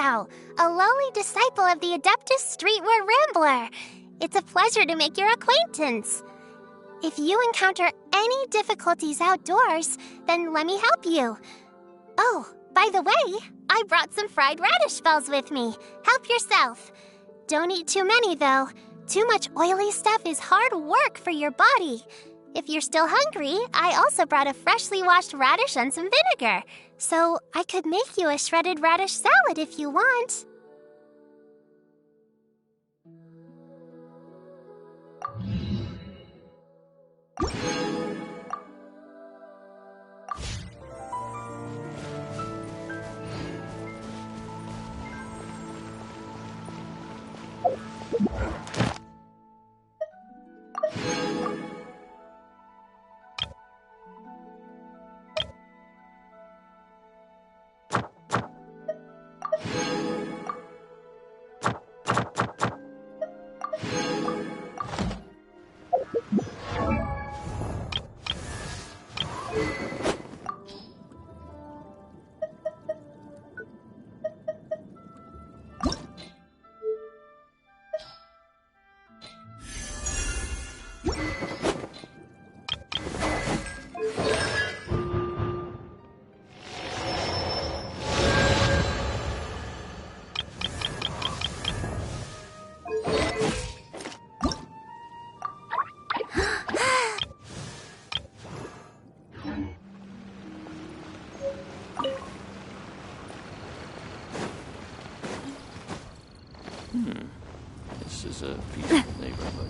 bough, a lowly disciple of the Adeptus Streetwear Rambler. It's a pleasure to make your acquaintance. If you encounter any difficulties outdoors, then let me help you. Oh, by the way, I brought some fried radish balls with me. Help yourself. Don't eat too many, though. Too much oily stuff is hard work for your body. If you're still hungry, I also brought a freshly washed radish and some vinegar. So I could make you a shredded radish salad if you want. This is a peaceful neighborhood.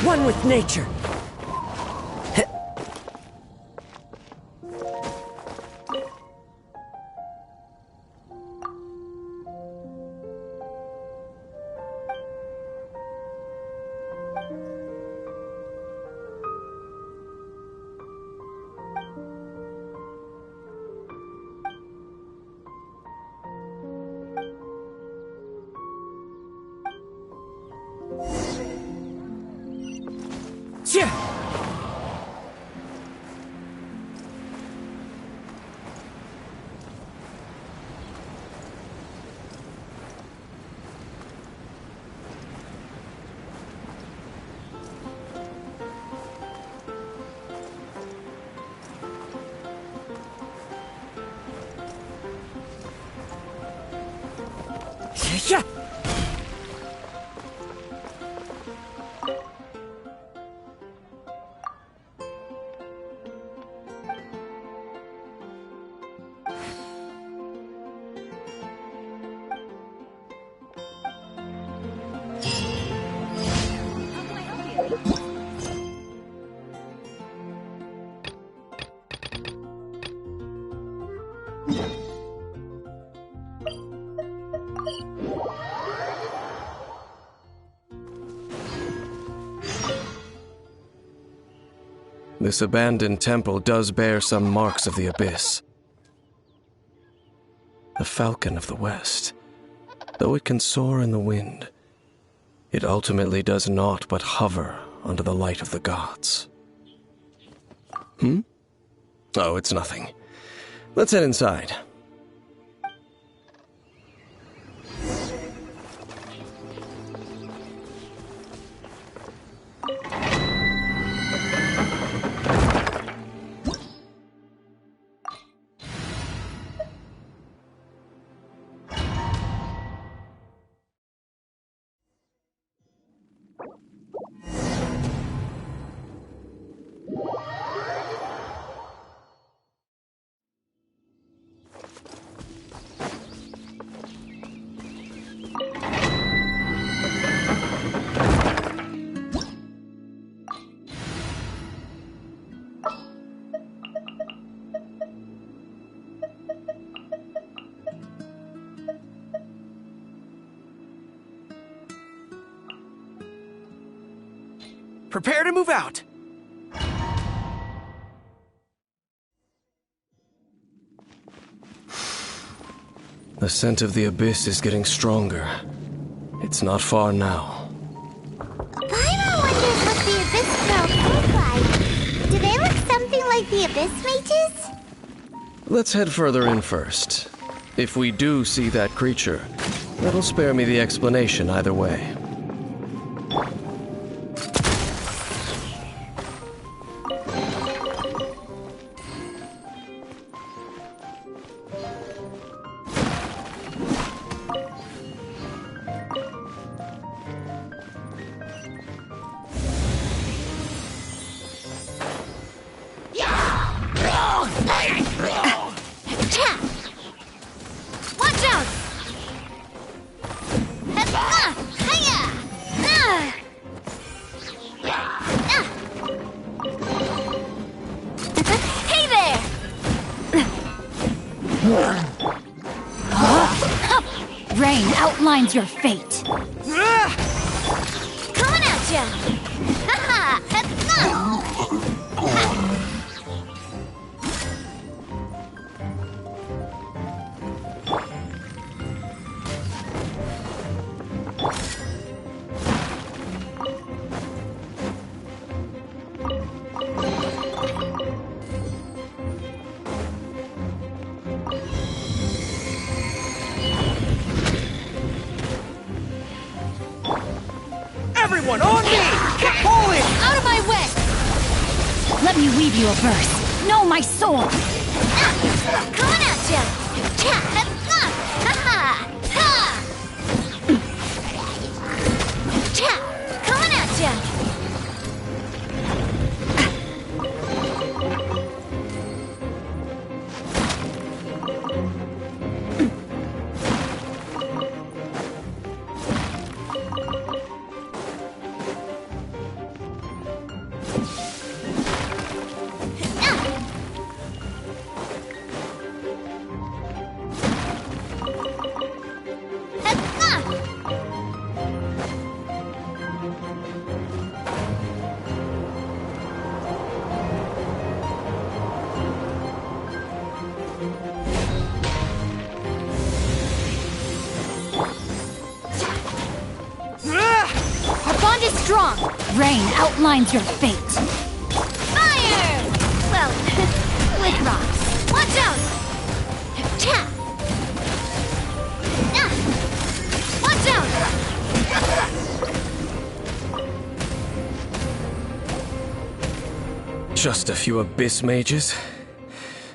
One with nature. Yeah. This abandoned temple does bear some marks of the abyss. The falcon of the west, though it can soar in the wind, it ultimately does naught but hover under the light of the gods. Oh, it's nothing. Let's head inside. Prepare to move out! The scent of the abyss is getting stronger. It's not far now. Paimon wonders what the abyss girls look like. Do they look something like the abyss mages? Let's head further in first. If we do see that creature, that'll spare me the explanation either way. Rain outlines your fate. Coming at ya! Haha! Everyone on me! Pull it! Out of my way! Let me weave you a verse. Know my sword! Coming at ya! Coming at ya! Strong! Rain outlines your fate. Fire! Well, with rocks. Watch out! Watch out! Just a few abyss mages?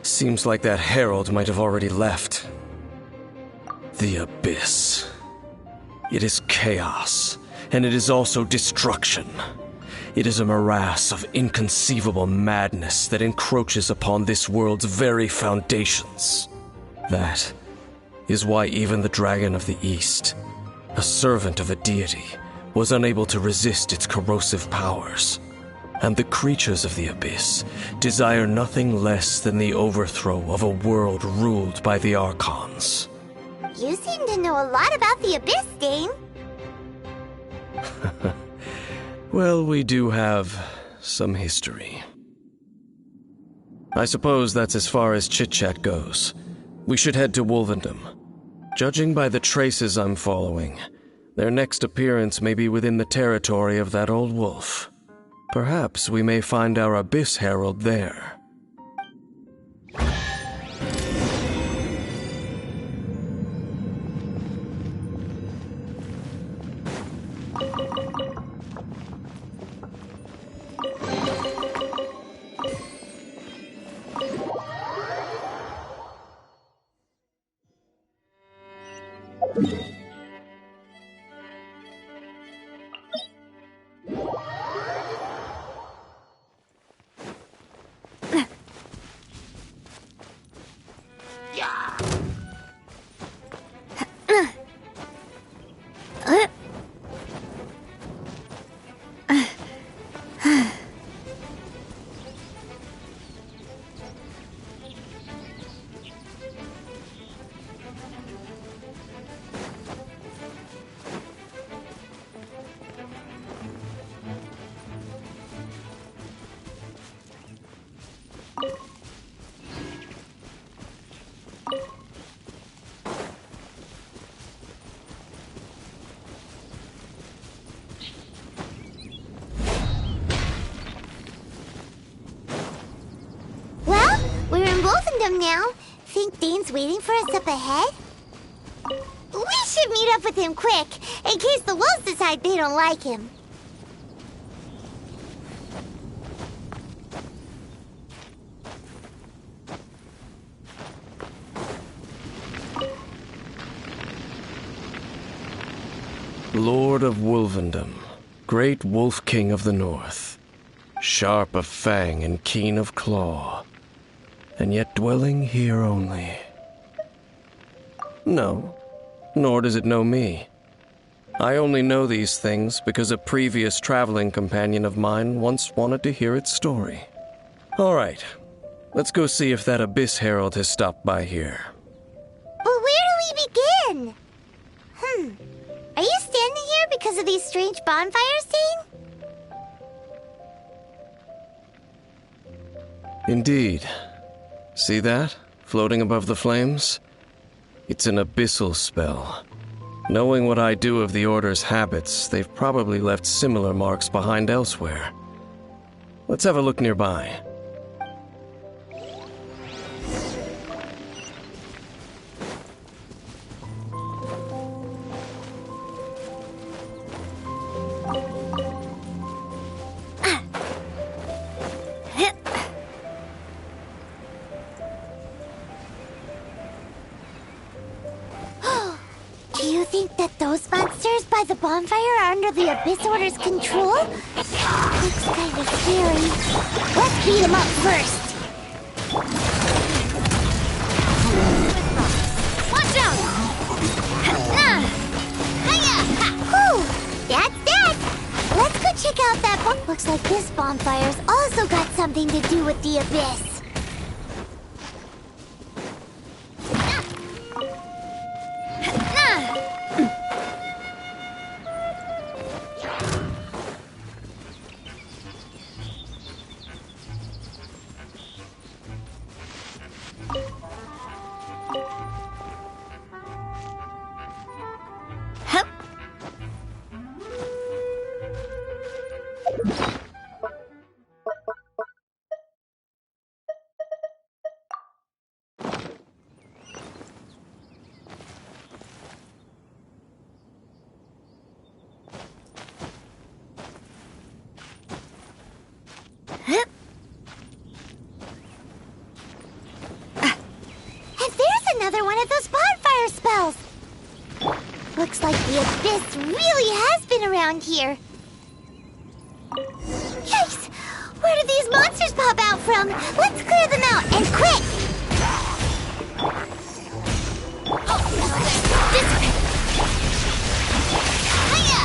Seems like that herald might have already left. The abyss. It is chaos. And it is also destruction. It is a morass of inconceivable madness that encroaches upon this world's very foundations. That is why even the Dragon of the East, a servant of a deity, was unable to resist its corrosive powers. And the creatures of the abyss desire nothing less than the overthrow of a world ruled by the Archons. You seem to know a lot about the abyss, Dane. Well, we do have some history. I suppose that's as far as chit-chat goes. We should head to Wolvendom. Judging by the traces I'm following, their next appearance may be within the territory of that old wolf. Perhaps we may find our Abyss Herald there. Now, think Dane's waiting for us up ahead? We should meet up with him quick, in case the wolves decide they don't like him. Lord of Wolvendom, great wolf king of the north, sharp of fang and keen of claw, and yet dwelling here only. No, nor does it know me. I only know these things because a previous traveling companion of mine once wanted to hear its story. All right, let's go see if that Abyss Herald has stopped by here. But where do we begin? Are you standing here because of these strange bonfires, Dane? Indeed. See that, floating above the flames? It's an abyssal spell. Knowing what I do of the Order's habits, they've probably left similar marks behind elsewhere. Let's have a look nearby. The bonfire are under the Abyss Order's control? Looks kind of scary. Let's beat them up first. Watch out! Whew! That's that! Let's go check out that bonfire. Looks like this bonfire's also got something to do with the Abyss. Looks like the Abyss really has been around here. Yikes! Where did these monsters pop out from? Let's clear them out, and quick! This way! Hiya!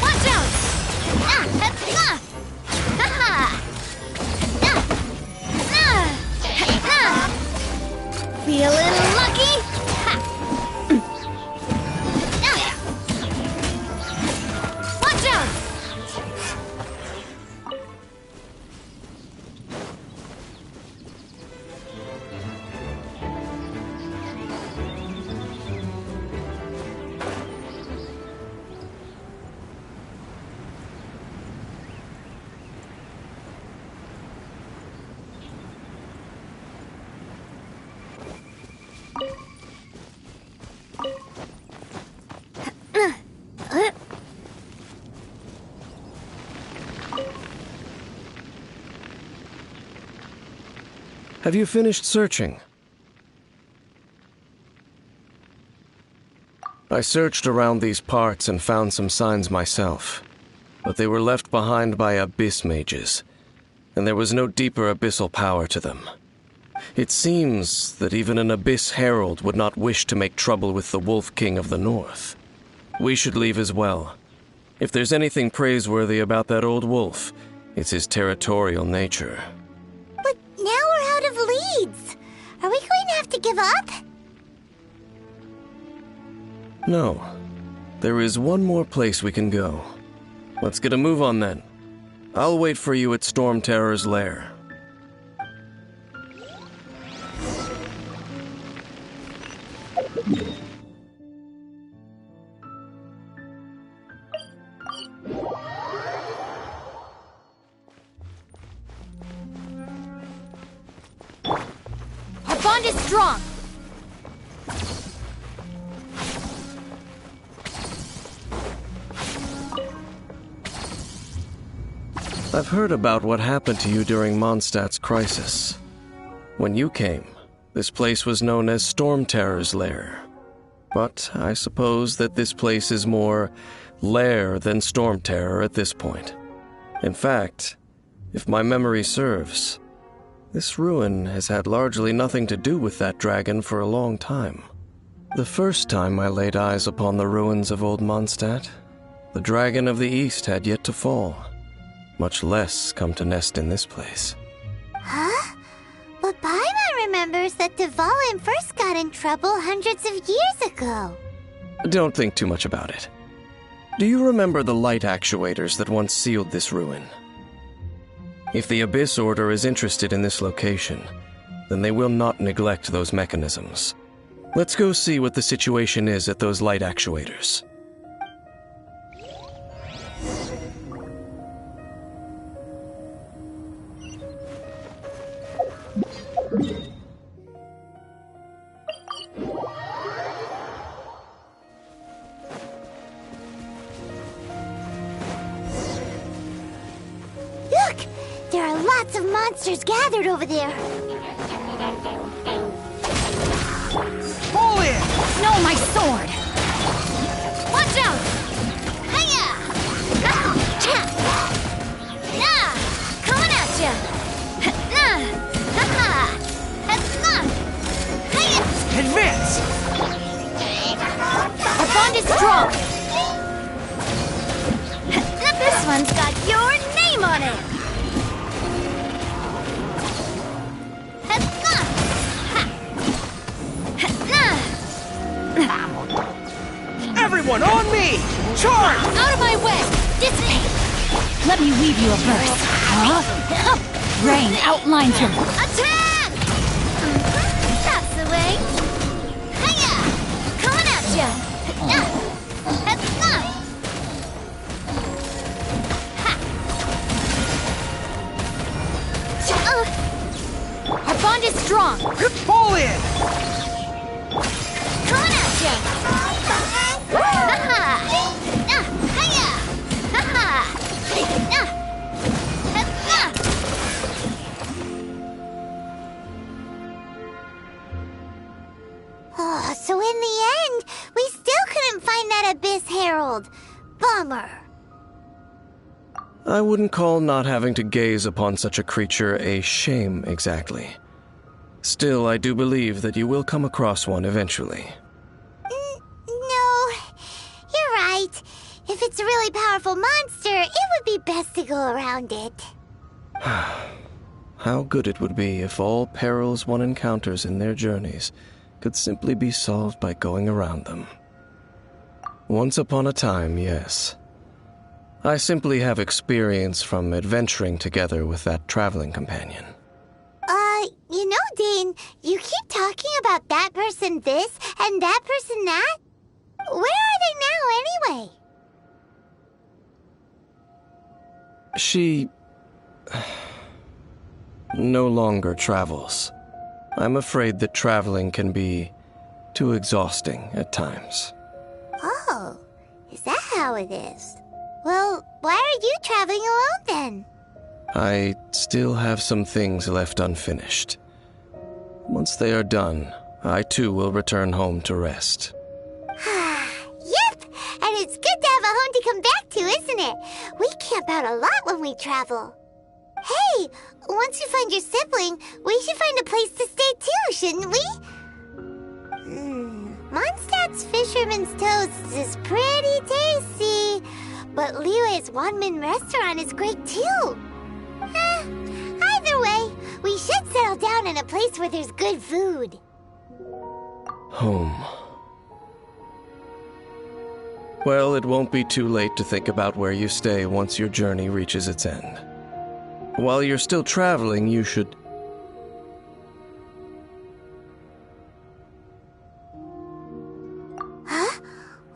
Watch out! Feeling lucky? Have you finished searching? I searched around these parts and found some signs myself, but they were left behind by abyss mages, and there was no deeper abyssal power to them. It seems that even an abyss herald would not wish to make trouble with the Wolf King of the North. We should leave as well. If there's anything praiseworthy about that old wolf, it's his territorial nature. But now we're out of leads. Are we going to have to give up? No. There is one more place we can go. Let's get a move on then. I'll wait for you at Storm Terror's lair. Our bond is strong! I've heard about what happened to you during Mondstadt's crisis. When you came, this place was known as Storm Terror's lair. But I suppose that this place is more lair than Storm Terror at this point. In fact, if my memory serves, this ruin has had largely nothing to do with that dragon for a long time. The first time I laid eyes upon the ruins of Old Mondstadt, the dragon of the East had yet to fall, much less come to nest in this place. Huh? But Paimon remembers that Dvalin first got in trouble hundreds of years ago. Don't think too much about it. Do you remember the light actuators that once sealed this ruin? If the Abyss Order is interested in this location, then they will not neglect those mechanisms. Let's go see what the situation is at those light actuators. Look! There are lots of monsters gathered over there. Pull in! No, my sword! Watch out! Hiya! Cha! Nah! Coming at ya! Nah! Ha-ha! Nah! Hiya! Advance! Our bond is strong! This one's got your name on it! Everyone on me! Charge! Out of my way! Dissipate! Let me weave you a verse. Huh? Rain outlines your... Attack! That's the way. Hiya! Coming at ya! Our bond is strong! Pull in! Coming at ya! Oh, so in the end, we still couldn't find that Abyss Herald. Bummer. I wouldn't call not having to gaze upon such a creature a shame exactly. Still, I do believe that you will come across one eventually. No, you're right. If it's a really powerful monster, it would be best to go around it. How good it would be if all perils one encounters in their journeys could simply be solved by going around them. Once upon a time, yes. I simply have experience from adventuring together with that traveling companion. You know, Dane, you keep talking about that person this and that person that. Where are they now, anyway? She... no longer travels. I'm afraid that traveling can be too exhausting at times. Oh, is that how it is? Well, why are you traveling alone then? I still have some things left unfinished. Once they are done, I too will return home to rest. Yep, and it's good to have a home to come back to, isn't it? We camp out a lot when we travel. Hey, once you find your sibling, we should find a place to stay too, shouldn't we? Mondstadt's Fisherman's Toast is pretty tasty, but Liyue's Wanmin restaurant is great too. Either way, we should settle down in a place where there's good food. Home. Well, it won't be too late to think about where you stay once your journey reaches its end. While you're still traveling, you should... Huh?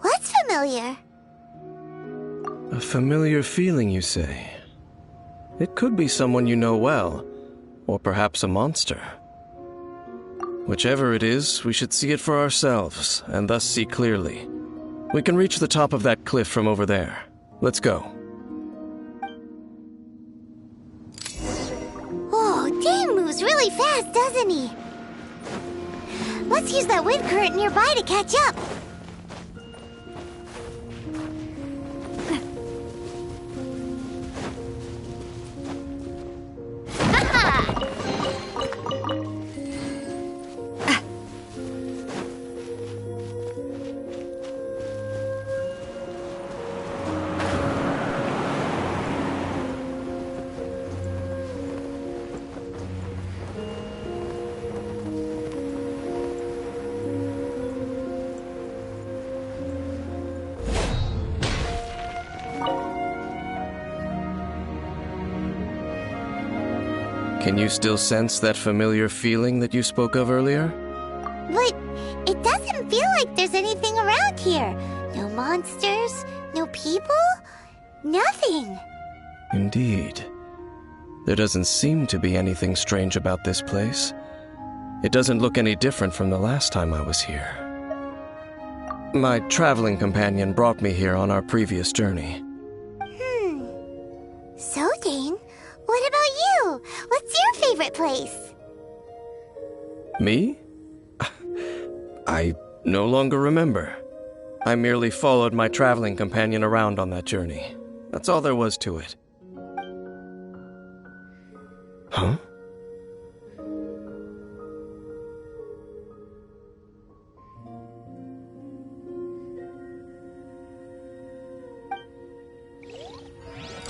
What's familiar? A familiar feeling, you say? It could be someone you know well, or perhaps a monster. Whichever it is, we should see it for ourselves, and thus see clearly. We can reach the top of that cliff from over there. Let's go. Oh, Dane moves really fast, doesn't he? Let's use that wind current nearby to catch up. Can you still sense that familiar feeling that you spoke of earlier? But it doesn't feel like there's anything around here. No monsters, no people, nothing. Indeed. There doesn't seem to be anything strange about this place. It doesn't look any different from the last time I was here. My traveling companion brought me here on our previous journey. So, Dane, what about you? What's your favorite place? Me? I no longer remember. I merely followed my traveling companion around on that journey. That's all there was to it. Huh?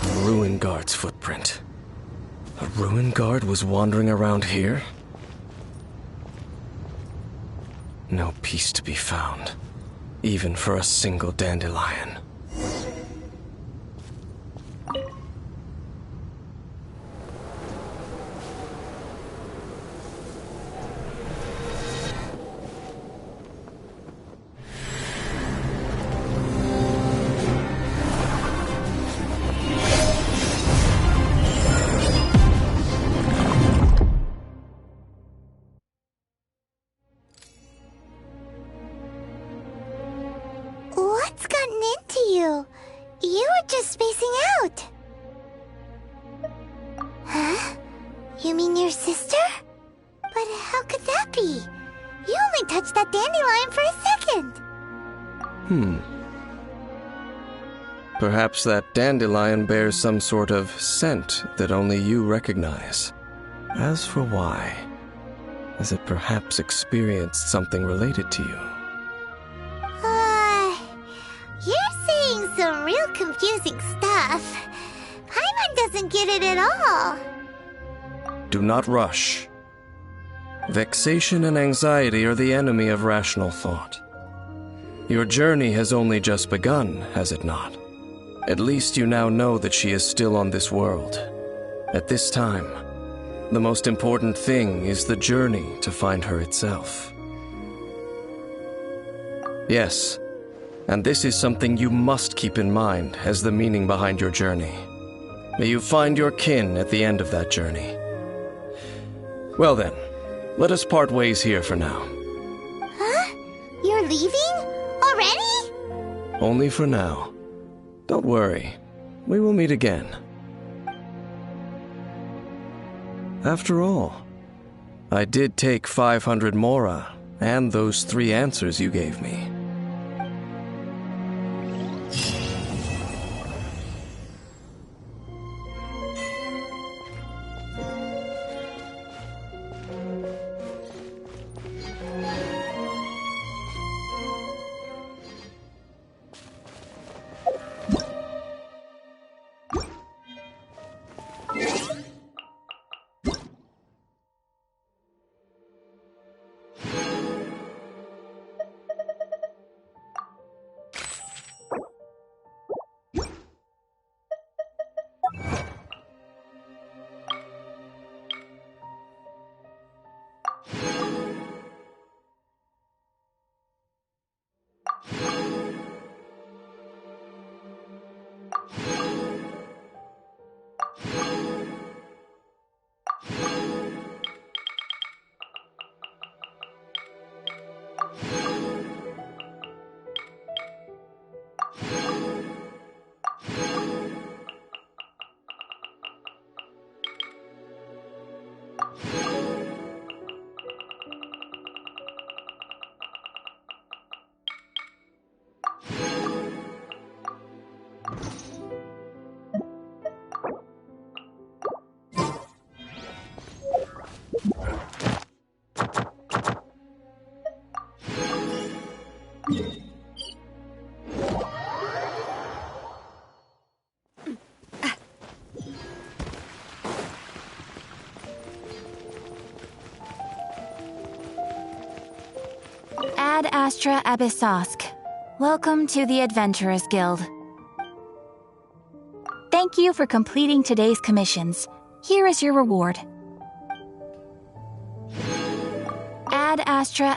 A ruin guard's footprint. A ruin guard was wandering around here? No peace to be found, even for a single dandelion. What's gotten into you? You were just spacing out. Huh? You mean your sister? But how could that be? You only touched that dandelion for a second. Perhaps that dandelion bears some sort of scent that only you recognize. As for why, has it perhaps experienced something related to you? You're saying some real confusing stuff. Paimon doesn't get it at all. Do not rush. Vexation and anxiety are the enemy of rational thought. Your journey has only just begun, has it not? At least you now know that she is still on this world. At this time, the most important thing is the journey to find her itself. Yes, and this is something you must keep in mind as the meaning behind your journey. May you find your kin at the end of that journey. Well then, let us part ways here for now. Huh? You're leaving? Already? Only for now. Don't worry, we will meet again. After all, I did take 500 mora, and those 3 answers you gave me. Ad Astra Abyssosk. Welcome to the Adventurers Guild. Thank you for completing today's commissions. Here is your reward. Ad Astra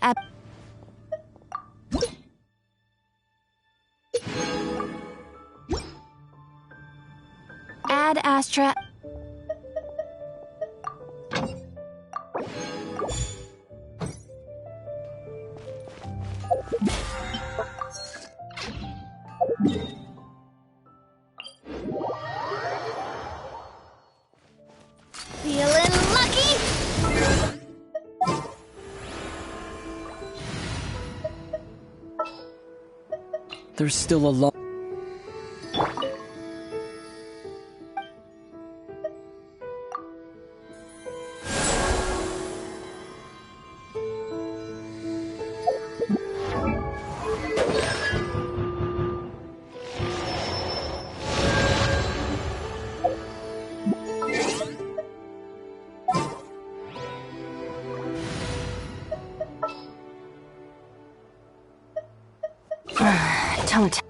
Ad Astra Feeling lucky? There's still a lot. don't.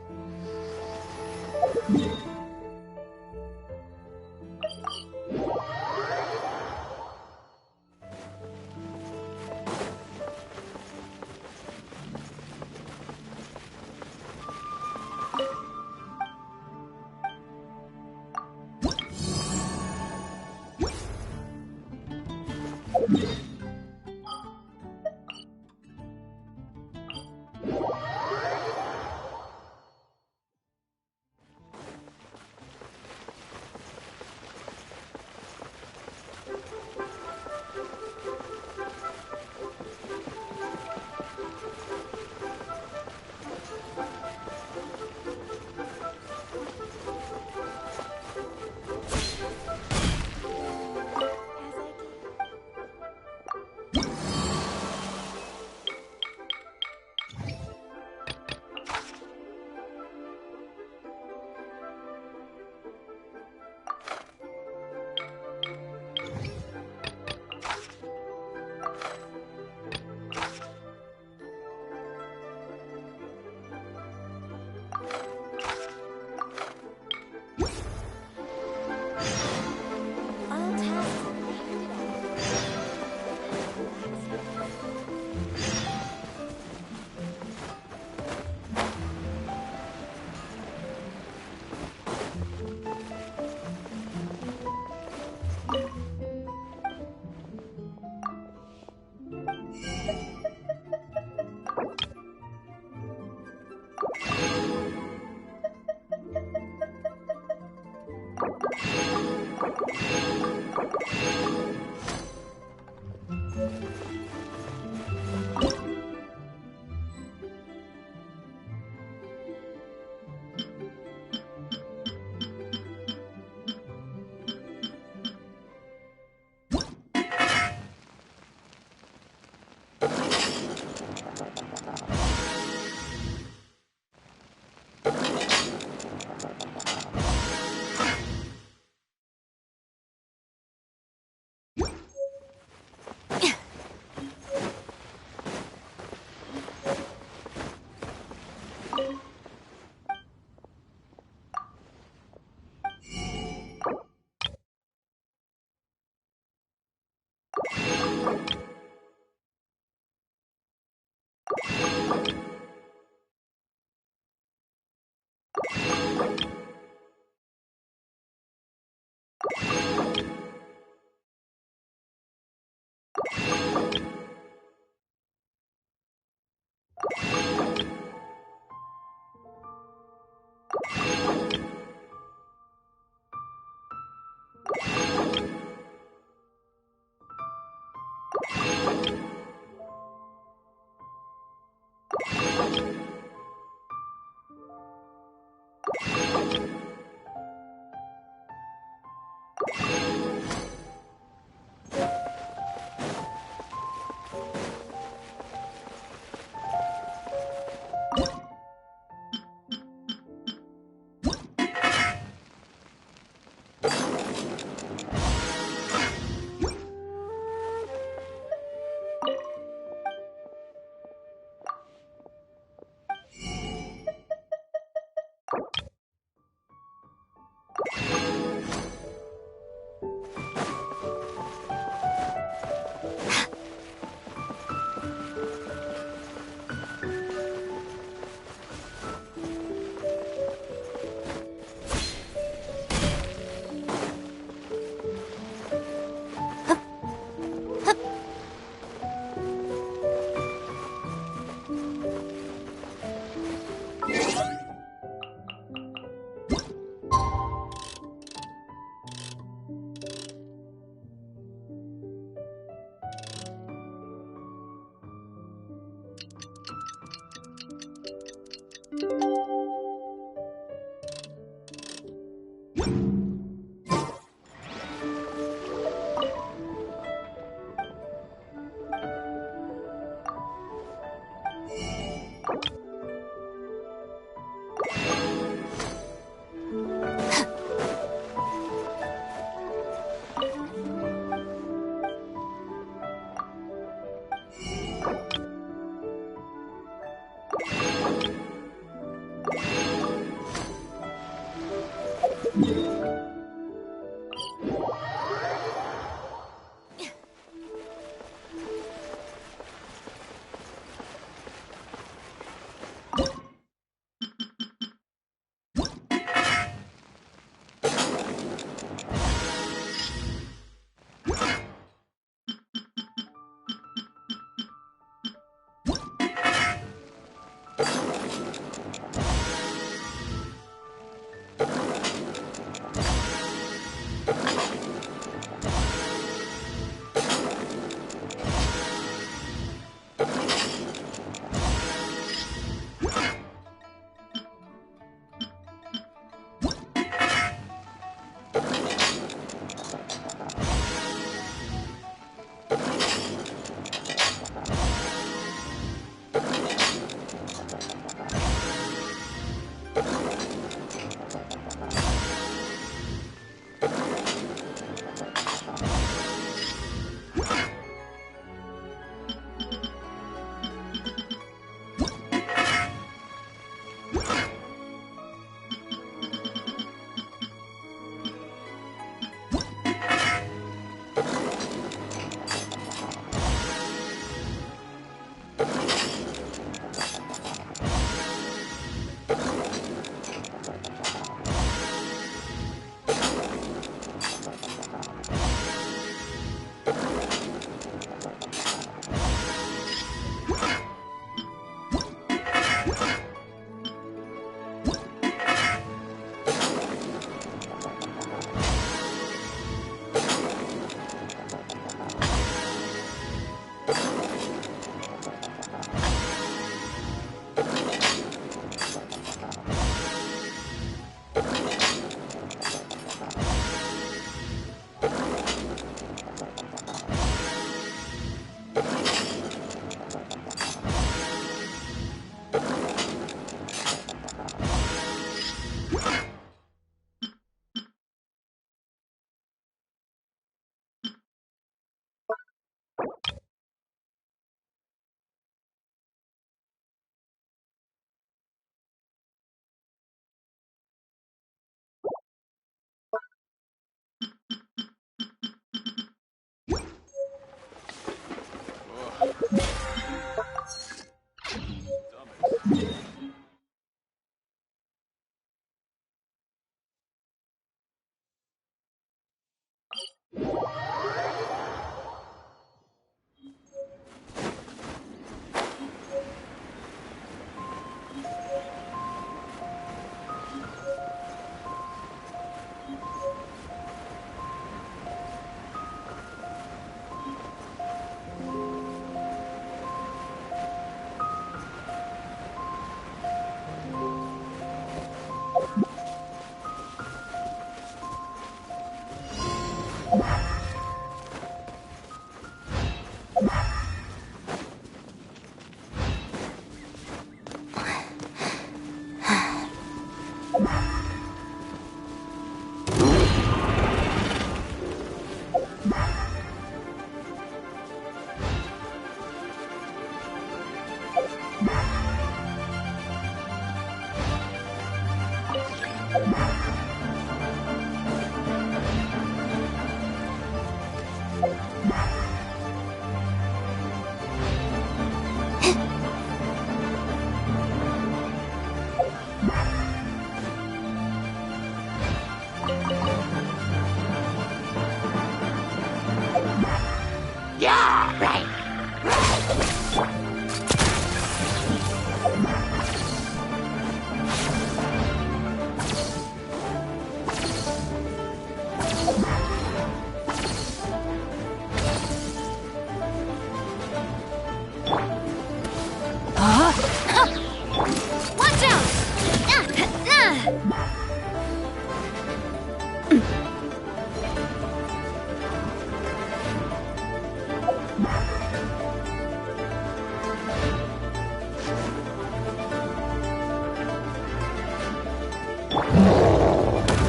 Watch out!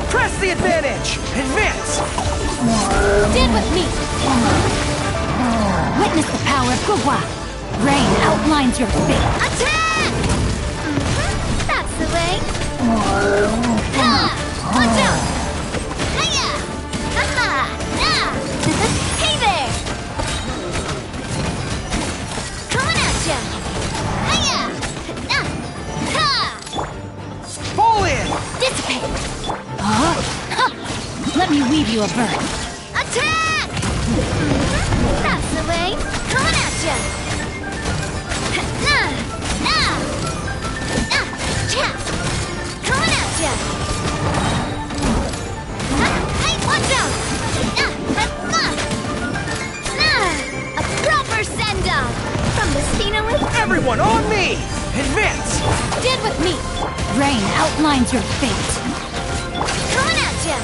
Press the advantage! Advance! Stand with me! Witness the power of bough. Rain outlines your fate. Attack! That's the way. Watch out! Hiya! Haha! Hey there! Coming at ya! Hiya! Ha! Fall in! Dissipate! Let me weave you a verse. Attack! That's the way. Coming at ya! Coming at ya! Hey, watch out! A proper send-off from the Scenery. Everyone on me! Advance! Stand with me! Rain outlines your fate. Coming at ya!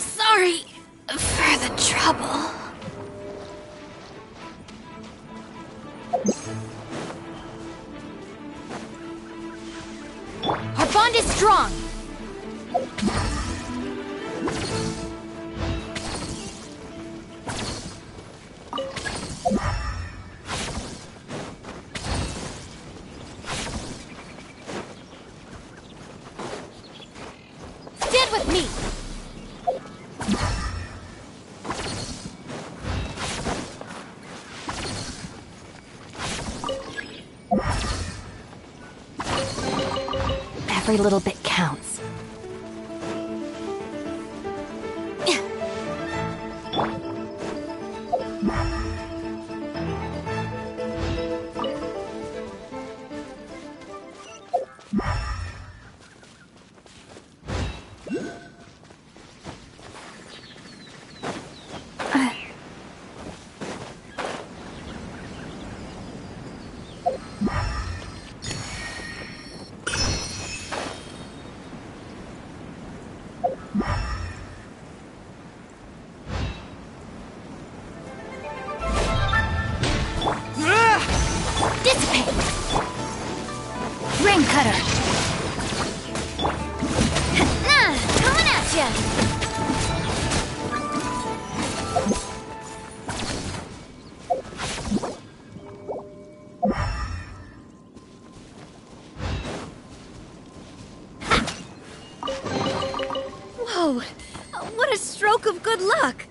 Sorry for the trouble. Our bond is strong. Stand with me. Every little bit counts. Dissipate! Ring cutter! Coming at ya! Whoa! What a stroke of good luck!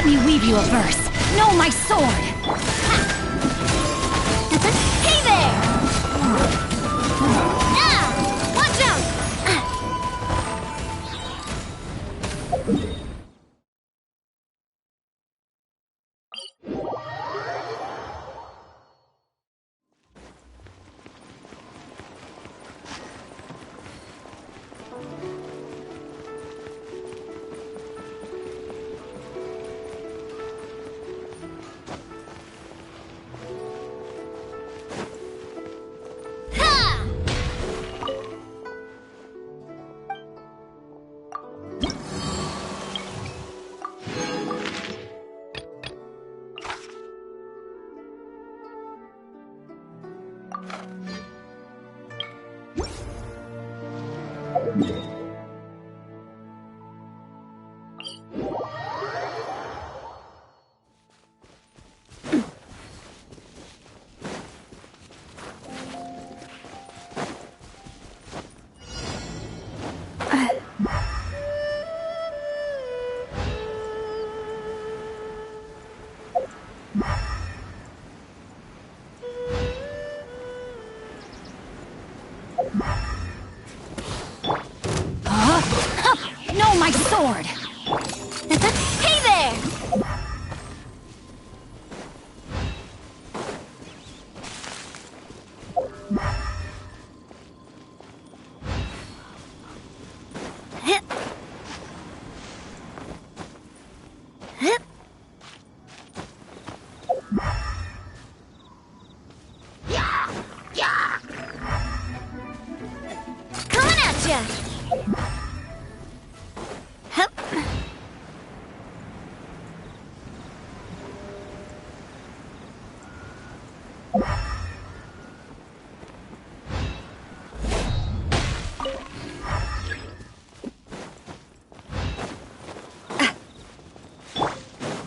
Let me weave you a verse. Know my sword! Hey there! Ah! Watch out! Know my sword! Hey there! Coming at ya!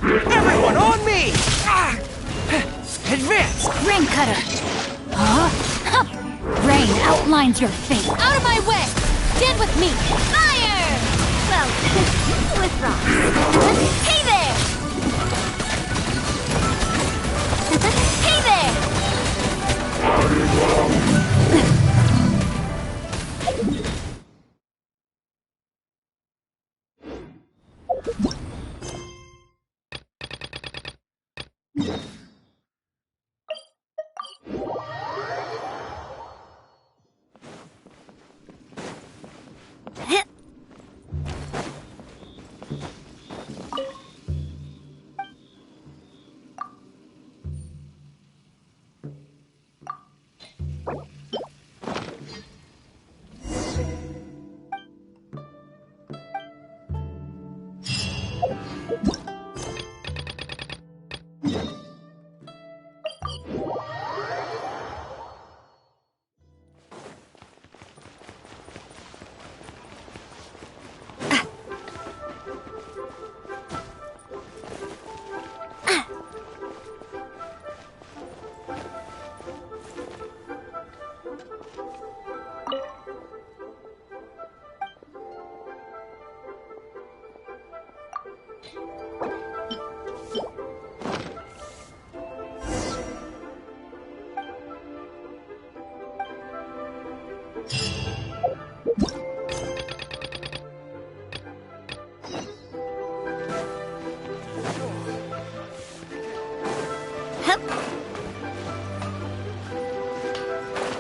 Everyone on me! Advance! Rain cutter! Huh? Rain outlines your fate! Out of my way! Stand with me! Fire! Well, with rocks. Hey there! Hey there!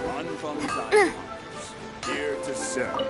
Run from Zion, here to serve.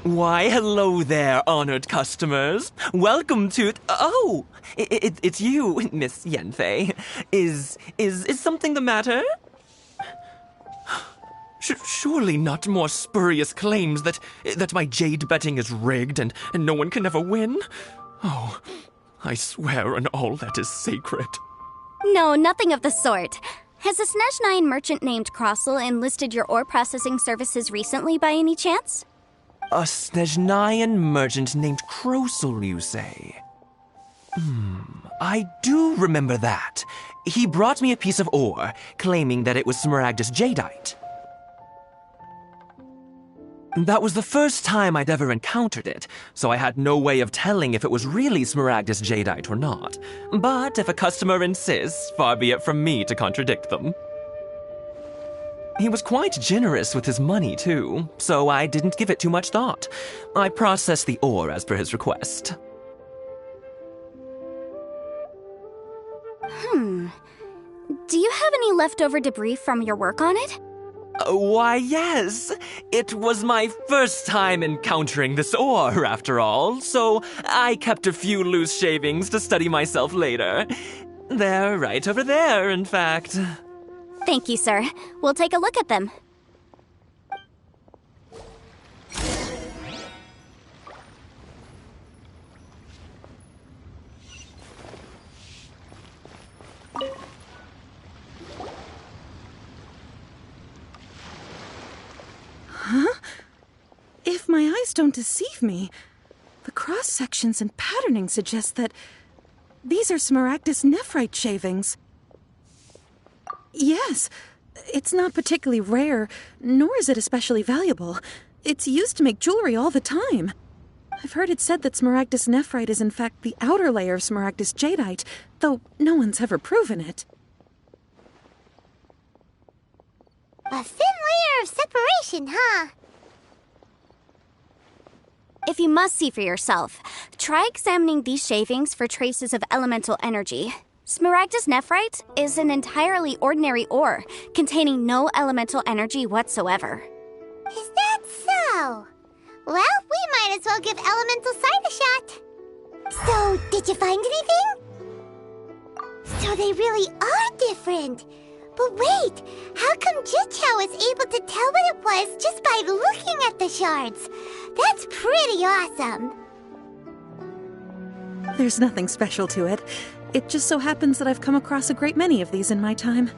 Why, hello there, honored customers. Welcome to... Oh, it's you, Miss Yenfei. Is something the matter? Surely not more spurious claims that my jade betting is rigged and no one can ever win? Oh, I swear on all that is sacred. No, nothing of the sort. Has a Snezhnine merchant named Crossel enlisted your ore processing services recently by any chance? A Snezhnine merchant named Crossel, you say? I do remember that. He brought me a piece of ore, claiming that it was Smaragdus jadeite. That was the first time I'd ever encountered it, so I had no way of telling if it was really Smaragdus jadeite or not. But if a customer insists, far be it from me to contradict them. He was quite generous with his money, too, so I didn't give it too much thought. I processed the ore as per his request. Do you have any leftover debris from your work on it? Why, yes. It was my first time encountering this ore, after all, so I kept a few loose shavings to study myself later. They're right over there, in fact. Thank you, sir. We'll take a look at them. If my eyes don't deceive me, the cross-sections and patterning suggest that these are Smaragdus nephrite shavings. Yes, it's not particularly rare, nor is it especially valuable. It's used to make jewelry all the time. I've heard it said that Smaragdus nephrite is in fact the outer layer of Smaragdus jadeite, though no one's ever proven it. A thin layer of separation, huh? If you must see for yourself, try examining these shavings for traces of elemental energy. Smaragdus nephrite is an entirely ordinary ore, containing no elemental energy whatsoever. Is that so? Well, we might as well give elemental sight a shot. So, did you find anything? So they really are different. But wait, how come Jichao was able to tell what it was just by looking at the shards? That's pretty awesome. There's nothing special to it. It just so happens that I've come across a great many of these in my time.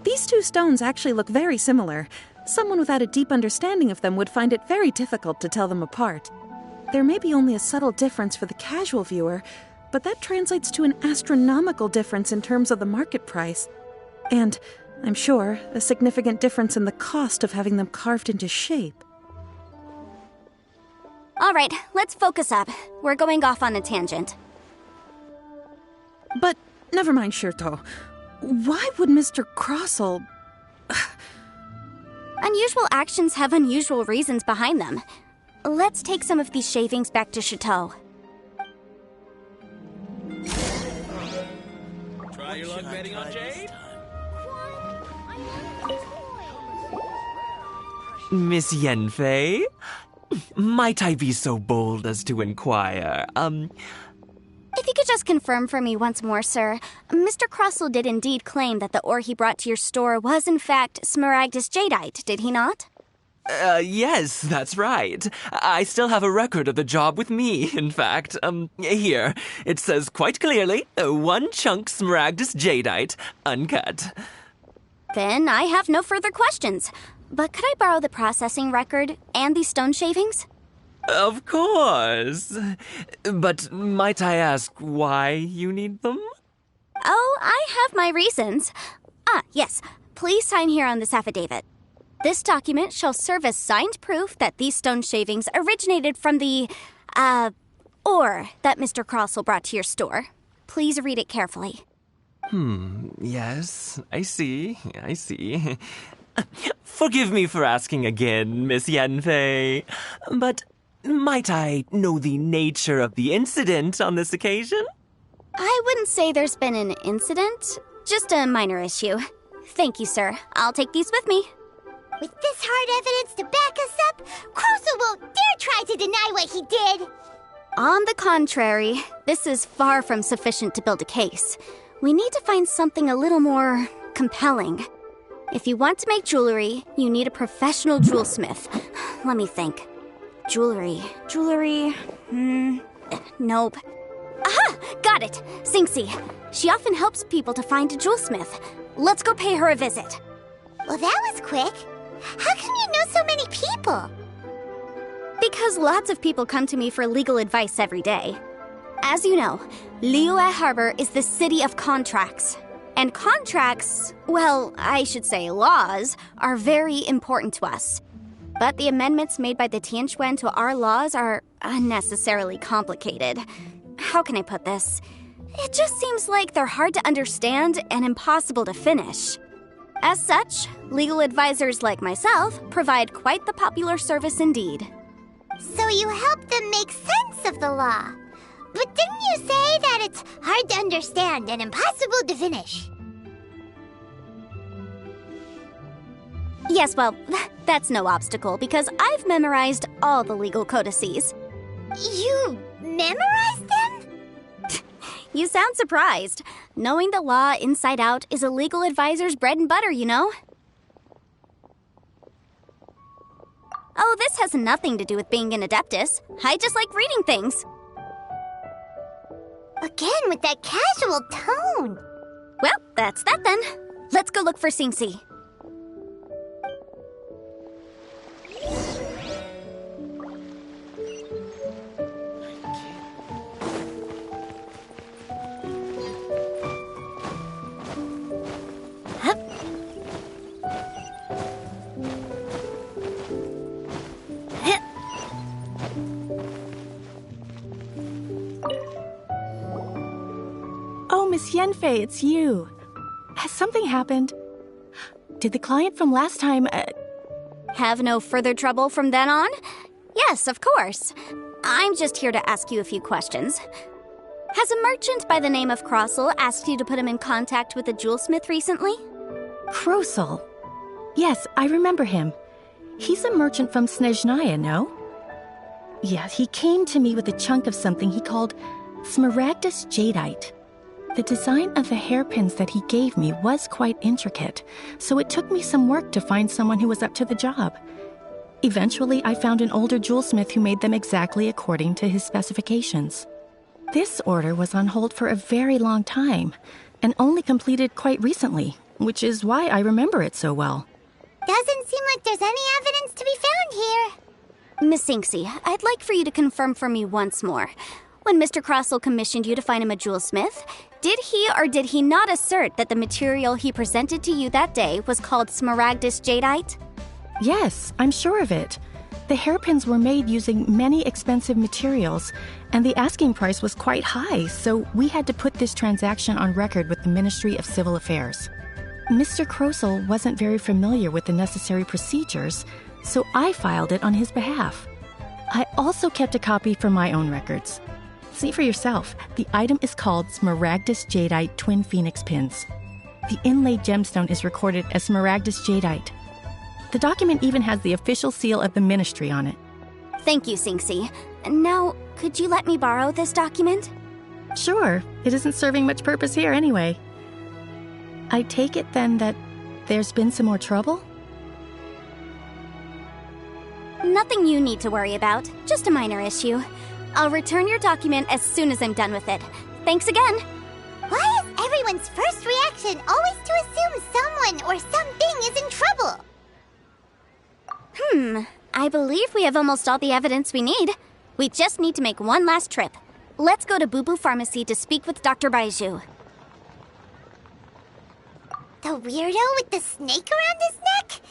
These two stones actually look very similar. Someone without a deep understanding of them would find it very difficult to tell them apart. There may be only a subtle difference for the casual viewer, but that translates to an astronomical difference in terms of the market price. And, I'm sure, a significant difference in the cost of having them carved into shape. All right, let's focus up. We're going off on a tangent. But, never mind, Shirto. Why would Mr. Crossel... Unusual actions have unusual reasons behind them. Let's take some of these shavings back to Chateau. Try your luck betting on Jade? Miss Yenfei? Might I be so bold as to inquire, If you could just confirm for me once more, sir. Mr. Crossel did indeed claim that the ore he brought to your store was in fact Smaragdus jadeite, did he not? Yes, that's right. I still have a record of the job with me, in fact. Here. It says quite clearly, 1 chunk Smaragdus jadeite, uncut. Then I have no further questions. But could I borrow the processing record and these stone shavings? Of course. But might I ask why you need them? Oh, I have my reasons. Yes. Please sign here on this affidavit. This document shall serve as signed proof that these stone shavings originated from the, ore that Mr. Crossel brought to your store. Please read it carefully. Yes, I see. Forgive me for asking again, Miss Yenfei, but might I know the nature of the incident on this occasion? I wouldn't say there's been an incident, just a minor issue. Thank you, sir. I'll take these with me. With this hard evidence to back us up, Crossel won't dare try to deny what he did! On the contrary, this is far from sufficient to build a case. We need to find something a little more compelling. If you want to make jewelry, you need a professional jewelsmith. Let me think. Jewelry. Nope. Aha! Got it! Sinxie. She often helps people to find a jewelsmith. Let's go pay her a visit. Well, that was quick. How come you know so many people? Because lots of people come to me for legal advice every day. As you know, Liyue Harbor is the city of contracts. And contracts, well, I should say laws, are very important to us. But the amendments made by the Tianquan to our laws are unnecessarily complicated. How can I put this? It just seems like they're hard to understand and impossible to finish. As such, legal advisors like myself provide quite the popular service indeed. So you help them make sense of the law. But didn't you say that it's hard to understand and impossible to finish? Yes, well, that's no obstacle because I've memorized all the legal codices. You memorized them? You sound surprised. Knowing the law inside out is a legal advisor's bread and butter, you know? Oh, this has nothing to do with being an adeptus. I just like reading things. Again, with that casual tone. Well, that's that then. Let's go look for Sinxie. Oh, Miss Yenfei, it's you. Has something happened? Did the client from last time, Have no further trouble from then on? Yes, of course. I'm just here to ask you a few questions. Has a merchant by the name of Crossel asked you to put him in contact with a jewelsmith recently? Crossel? Yes, I remember him. He's a merchant from Snezhnaya, no? Yeah, he came to me with a chunk of something he called Smaragdus Jadeite. The design of the hairpins that he gave me was quite intricate, so it took me some work to find someone who was up to the job. Eventually, I found an older jewelsmith who made them exactly according to his specifications. This order was on hold for a very long time, and only completed quite recently, which is why I remember it so well. Doesn't seem like there's any evidence to be found here. Miss Sinxie, I'd like for you to confirm for me once more. When Mr. Crossel commissioned you to find him a jewelsmith, did he or did he not assert that the material he presented to you that day was called Smaragdus Jadeite? Yes, I'm sure of it. The hairpins were made using many expensive materials, and the asking price was quite high, so we had to put this transaction on record with the Ministry of Civil Affairs. Mr. Crossel wasn't very familiar with the necessary procedures, so I filed it on his behalf. I also kept a copy for my own records. See for yourself, the item is called Smaragdus Jadeite Twin Phoenix Pins. The inlaid gemstone is recorded as Smaragdus Jadeite. The document even has the official seal of the ministry on it. Thank you, Sinxie. Now, could you let me borrow this document? Sure, it isn't serving much purpose here anyway. I take it then that there's been some more trouble? Nothing you need to worry about, just a minor issue. I'll return your document as soon as I'm done with it. Thanks again. Why is everyone's first reaction always to assume someone or something is in trouble? I believe we have almost all the evidence we need. We just need to make one last trip. Let's go to Bough Pharmacy to speak with Dr. Baiju. The weirdo with the snake around his neck?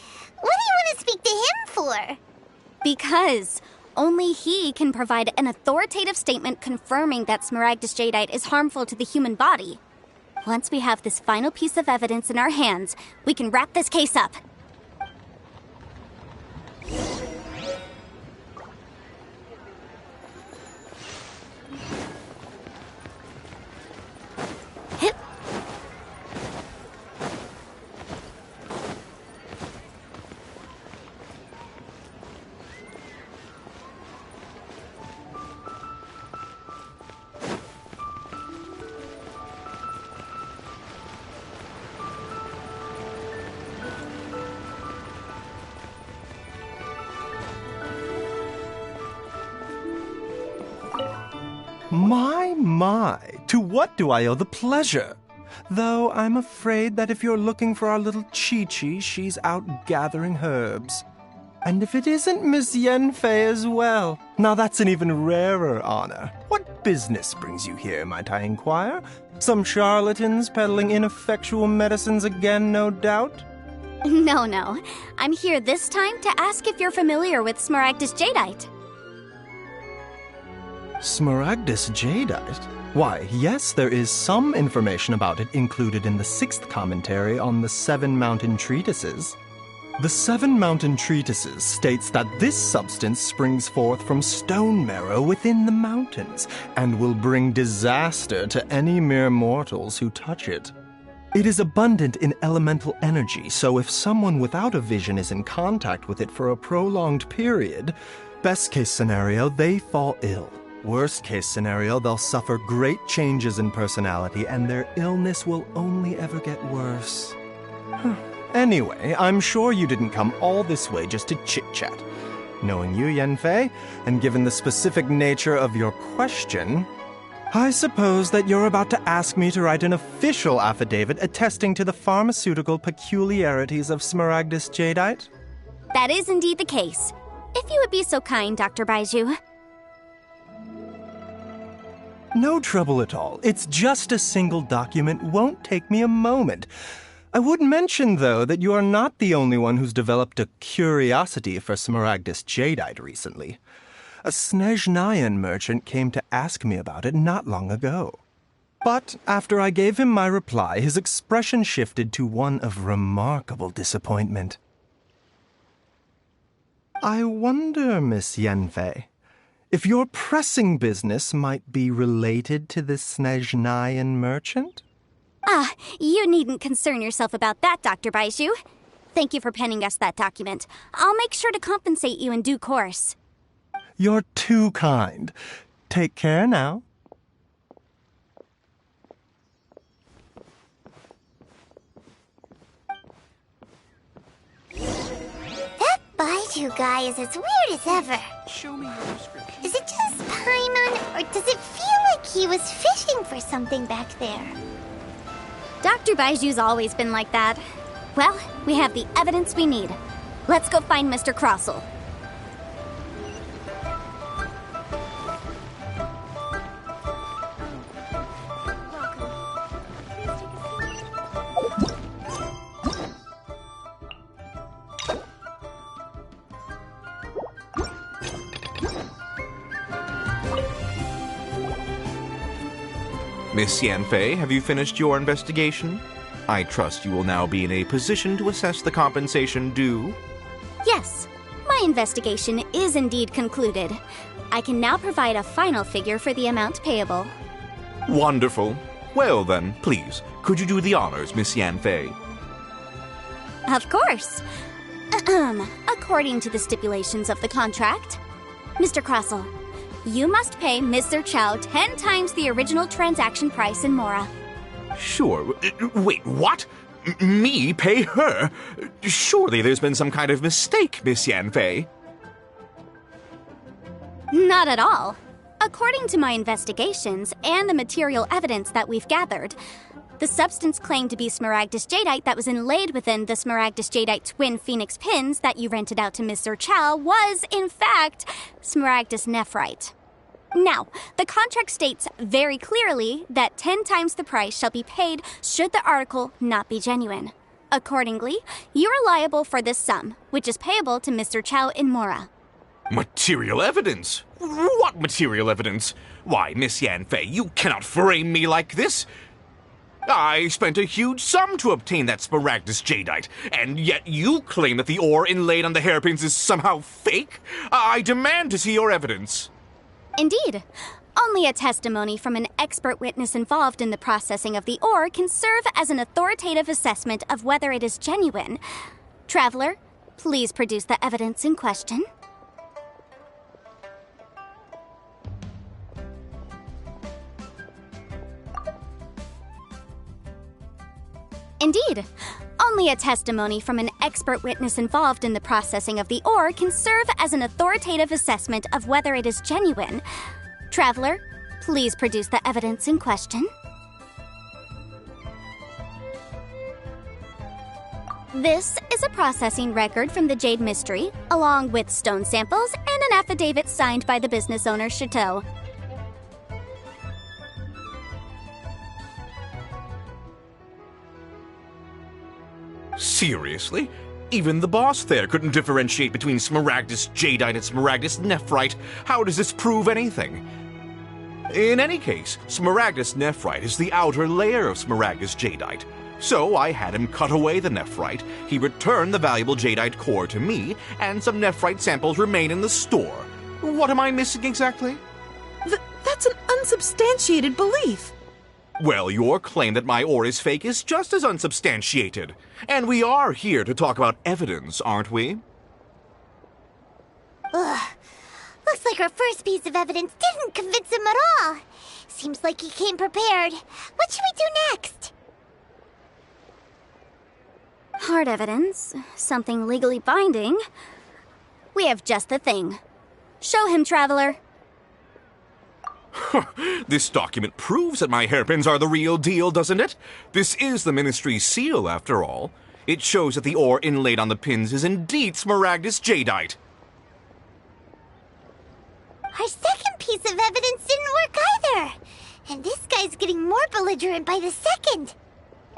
What do you want to speak to him for? Because only he can provide an authoritative statement confirming that Smaragdus Jadeite is harmful to the human body. Once we have this final piece of evidence in our hands, we can wrap this case up. My, to what do I owe the pleasure? Though I'm afraid that if you're looking for our little Chi-Chi, she's out gathering herbs. And if it isn't Miss Yanfei as well, now that's an even rarer honor. What business brings you here, might I inquire? Some charlatans peddling ineffectual medicines again, no doubt? No. I'm here this time to ask if you're familiar with Smaragdus Jadeite. Smaragdus Jadeite? Why, yes, there is some information about it included in the 6th commentary on the 7 Mountain Treatises. The 7 Mountain Treatises states that this substance springs forth from stone marrow within the mountains, and will bring disaster to any mere mortals who touch it. It is abundant in elemental energy, so if someone without a vision is in contact with it for a prolonged period, best case scenario, they fall ill. Worst case scenario, they'll suffer great changes in personality, and their illness will only ever get worse. Anyway, I'm sure you didn't come all this way just to chit-chat. Knowing you, Yanfei, and given the specific nature of your question, I suppose that you're about to ask me to write an official affidavit attesting to the pharmaceutical peculiarities of Smaragdus Jadeite? That is indeed the case. If you would be so kind, Dr. Baiju. No trouble at all. It's just a single document. Won't take me a moment. I would mention, though, that you are not the only one who's developed a curiosity for Smaragdus Jadeite recently. A Snezhnayan merchant came to ask me about it not long ago. But after I gave him my reply, his expression shifted to one of remarkable disappointment. I wonder, Miss Yanfei, if your pressing business might be related to this Snezhnayan merchant? You needn't concern yourself about that, Dr. Baiju. Thank you for penning us that document. I'll make sure to compensate you in due course. You're too kind. Take care now. That Baiju guy is as weird as ever. Show me your prescription. Is it just Paimon, or does it feel like he was fishing for something back there? Dr. Baiju's always been like that. Well, we have the evidence we need. Let's go find Mr. Crossell. Miss Yanfei, have you finished your investigation? I trust you will now be in a position to assess the compensation due. Yes, my investigation is indeed concluded. I can now provide a final figure for the amount payable. Wonderful. Well then, please, could you do the honors, Miss Yanfei? Of course. According to the stipulations of the contract, Mr. Crossell, you must pay Mr. Chow 10 times the original transaction price in Mora. Sure. Wait, what? Me pay her? Surely there's been some kind of mistake, Miss Yanfei. Not at all. According to my investigations and the material evidence that we've gathered, the substance claimed to be Smaragdus Jadeite that was inlaid within the Smaragdus Jadeite twin phoenix pins that you rented out to Mr. Chow was, in fact, Smaragdus Nephrite. Now, the contract states very clearly that 10 times the price shall be paid should the article not be genuine. Accordingly, you are liable for this sum, which is payable to Mr. Chow in Mora. Material evidence? What material evidence? Why, Miss Yanfei, you cannot frame me like this. I spent a huge sum to obtain that Smaragdus Jadeite, and yet you claim that the ore inlaid on the hairpins is somehow fake? I demand to see your evidence. Indeed. Only a testimony from an expert witness involved in the processing of the ore can serve as an authoritative assessment of whether it is genuine. Traveler, please produce the evidence in question. Indeed. Only a testimony from an expert witness involved in the processing of the ore can serve as an authoritative assessment of whether it is genuine. Traveler, Please produce the evidence in question. This is a processing record from the Jade Mystery, along with stone samples and an affidavit signed by the business owner, Chateau. Seriously? Even the boss there couldn't differentiate between Smaragdus Jadeite and Smaragdus Nephrite. How does this prove anything? In any case, Smaragdus Nephrite is the outer layer of Smaragdus Jadeite. So I had him cut away the nephrite, he returned the valuable jadeite core to me, and some nephrite samples remain in the store. What am I missing exactly? That's an unsubstantiated belief. Well, your claim that my ore is fake is just as unsubstantiated. And we are here to talk about evidence, aren't we? Ugh. Looks like our first piece of evidence didn't convince him at all. Seems like he came prepared. What should we do next? Hard evidence, something legally binding. We have just the thing. Show him, Traveler. This document proves that my hairpins are the real deal, doesn't it? This is the Ministry's seal, after all. It shows that the ore inlaid on the pins is indeed Smaragdus Jadeite. Our second piece of evidence didn't work either. And this guy's getting more belligerent by the second.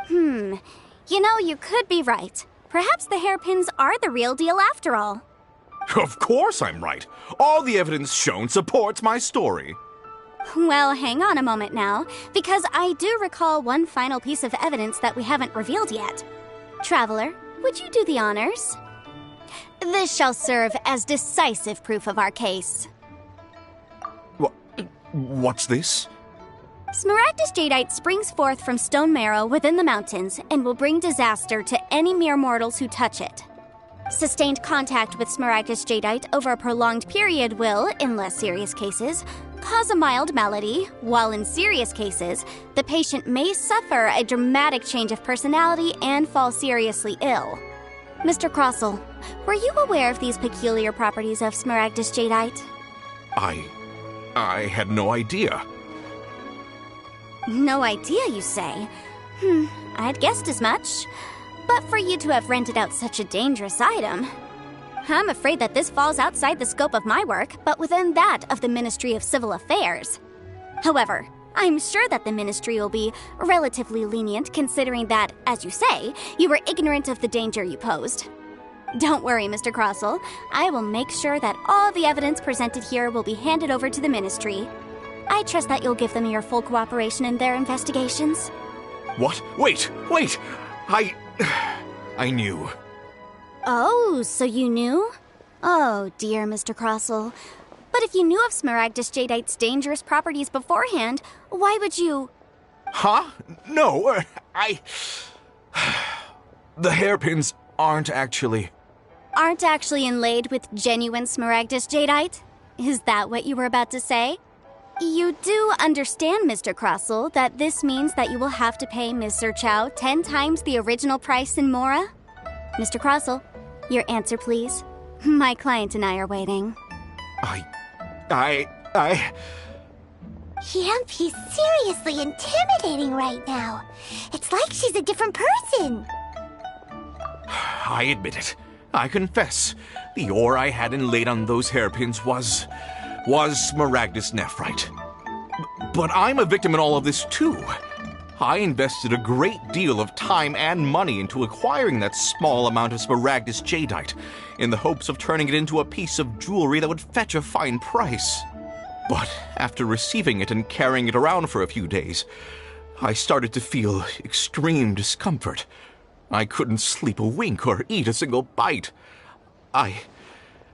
You know, you could be right. Perhaps the hairpins are the real deal after all. Of course I'm right. All the evidence shown supports my story. Well, hang on a moment now, because I do recall one final piece of evidence that we haven't revealed yet. Traveler, would you do the honors? This shall serve as decisive proof of our case. What's this? Smaragdus Jadeite springs forth from stone marrow within the mountains and will bring disaster to any mere mortals who touch it. Sustained contact with Smaragdus Jadeite over a prolonged period will, in less serious cases, cause a mild malady, while in serious cases, the patient may suffer a dramatic change of personality and fall seriously ill. Mr. Crossell, were you aware of these peculiar properties of Smaragdus Jadeite? I had no idea. No idea, you say? I'd guessed as much. But for you to have rented out such a dangerous item, I'm afraid that this falls outside the scope of my work, but within that of the Ministry of Civil Affairs. However, I'm sure that the Ministry will be relatively lenient considering that, as you say, you were ignorant of the danger you posed. Don't worry, Mr. Crossell. I will make sure that all the evidence presented here will be handed over to the Ministry. I trust that you'll give them your full cooperation in their investigations. What? Wait! I knew. Oh, so you knew? Oh, dear, Mr. Crossell. But if you knew of Smaragdus Jadeite's dangerous properties beforehand, why would you... Huh? No, The hairpins aren't actually inlaid with genuine Smaragdus Jadeite? Is that what you were about to say? You do understand, Mr. Crossell, that this means that you will have to pay Ms. Sir-Chow 10 times the original price in Mora? Mr. Crossell, your answer, please. My client and I are waiting. He's seriously intimidating right now. It's like she's a different person. I admit it. I confess. The ore I had inlaid on those hairpins was Smaragdus Nephrite. But I'm a victim in all of this too. I invested a great deal of time and money into acquiring that small amount of Smaragdus Jadeite in the hopes of turning it into a piece of jewelry that would fetch a fine price. But after receiving it and carrying it around for a few days, I started to feel extreme discomfort. I couldn't sleep a wink or eat a single bite. I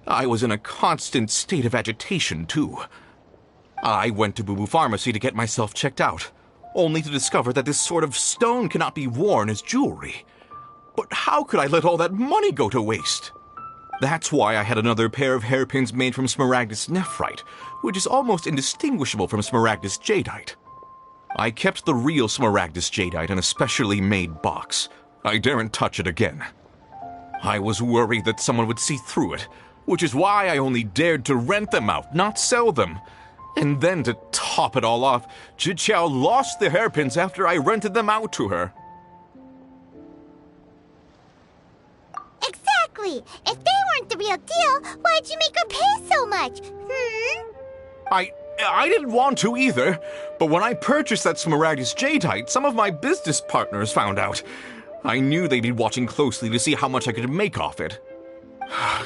was in a constant state of agitation, too. I went to Boo Boo Pharmacy to get myself checked out, only to discover that this sort of stone cannot be worn as jewelry. But how could I let all that money go to waste? That's why I had another pair of hairpins made from Smaragdus Nephrite, which is almost indistinguishable from Smaragdus Jadeite. I kept the real Smaragdus Jadeite in a specially made box. I daren't touch it again. I was worried that someone would see through it, which is why I only dared to rent them out, not sell them. And then to top it all off, Zhiqiao lost the hairpins after I rented them out to her. Exactly! If they weren't the real deal, why'd you make her pay so much? I didn't want to either, but when I purchased that Smaragdus Jadeite, some of my business partners found out. I knew they'd be watching closely to see how much I could make off it.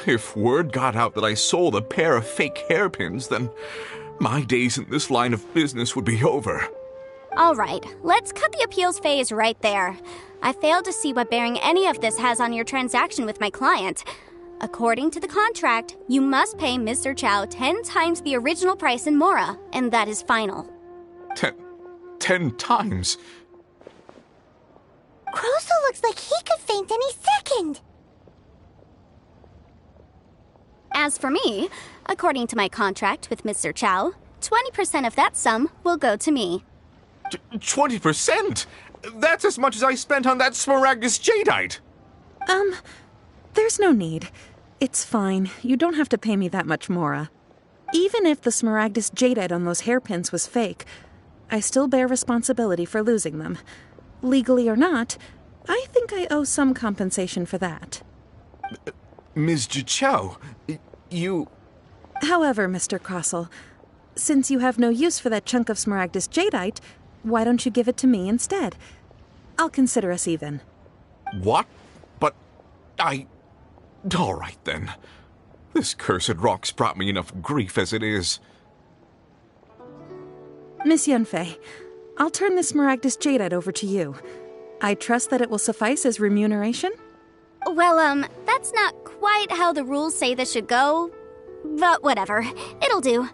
If word got out that I sold a pair of fake hairpins, then my days in this line of business would be over. All right, let's cut the appeals phase right there. I failed to see what bearing any of this has on your transaction with my client. According to the contract, you must pay Mr. Chow 10 times the original price in Mora, and that is final. 10 times? Crosel looks like he could faint any second. As for me, according to my contract with Mr. Chow, 20% of that sum will go to me. 20%? That's as much as I spent on that Smaragdus Jadeite. There's no need. It's fine. You don't have to pay me that much, Mora. Even if the Smaragdus Jadeite on those hairpins was fake, I still bear responsibility for losing them. Legally or not, I think I owe some compensation for that. Ms. Zhiqiao, you... However, Mr. Crosel, since you have no use for that chunk of Smaragdus Jadeite, why don't you give it to me instead? I'll consider us even. What? But all right, then. This cursed rock's brought me enough grief as it is. Miss Yanfei, I'll turn the Smaragdus Jadeite over to you. I trust that it will suffice as remuneration? Well, that's not quite how the rules say this should go. But whatever. It'll do.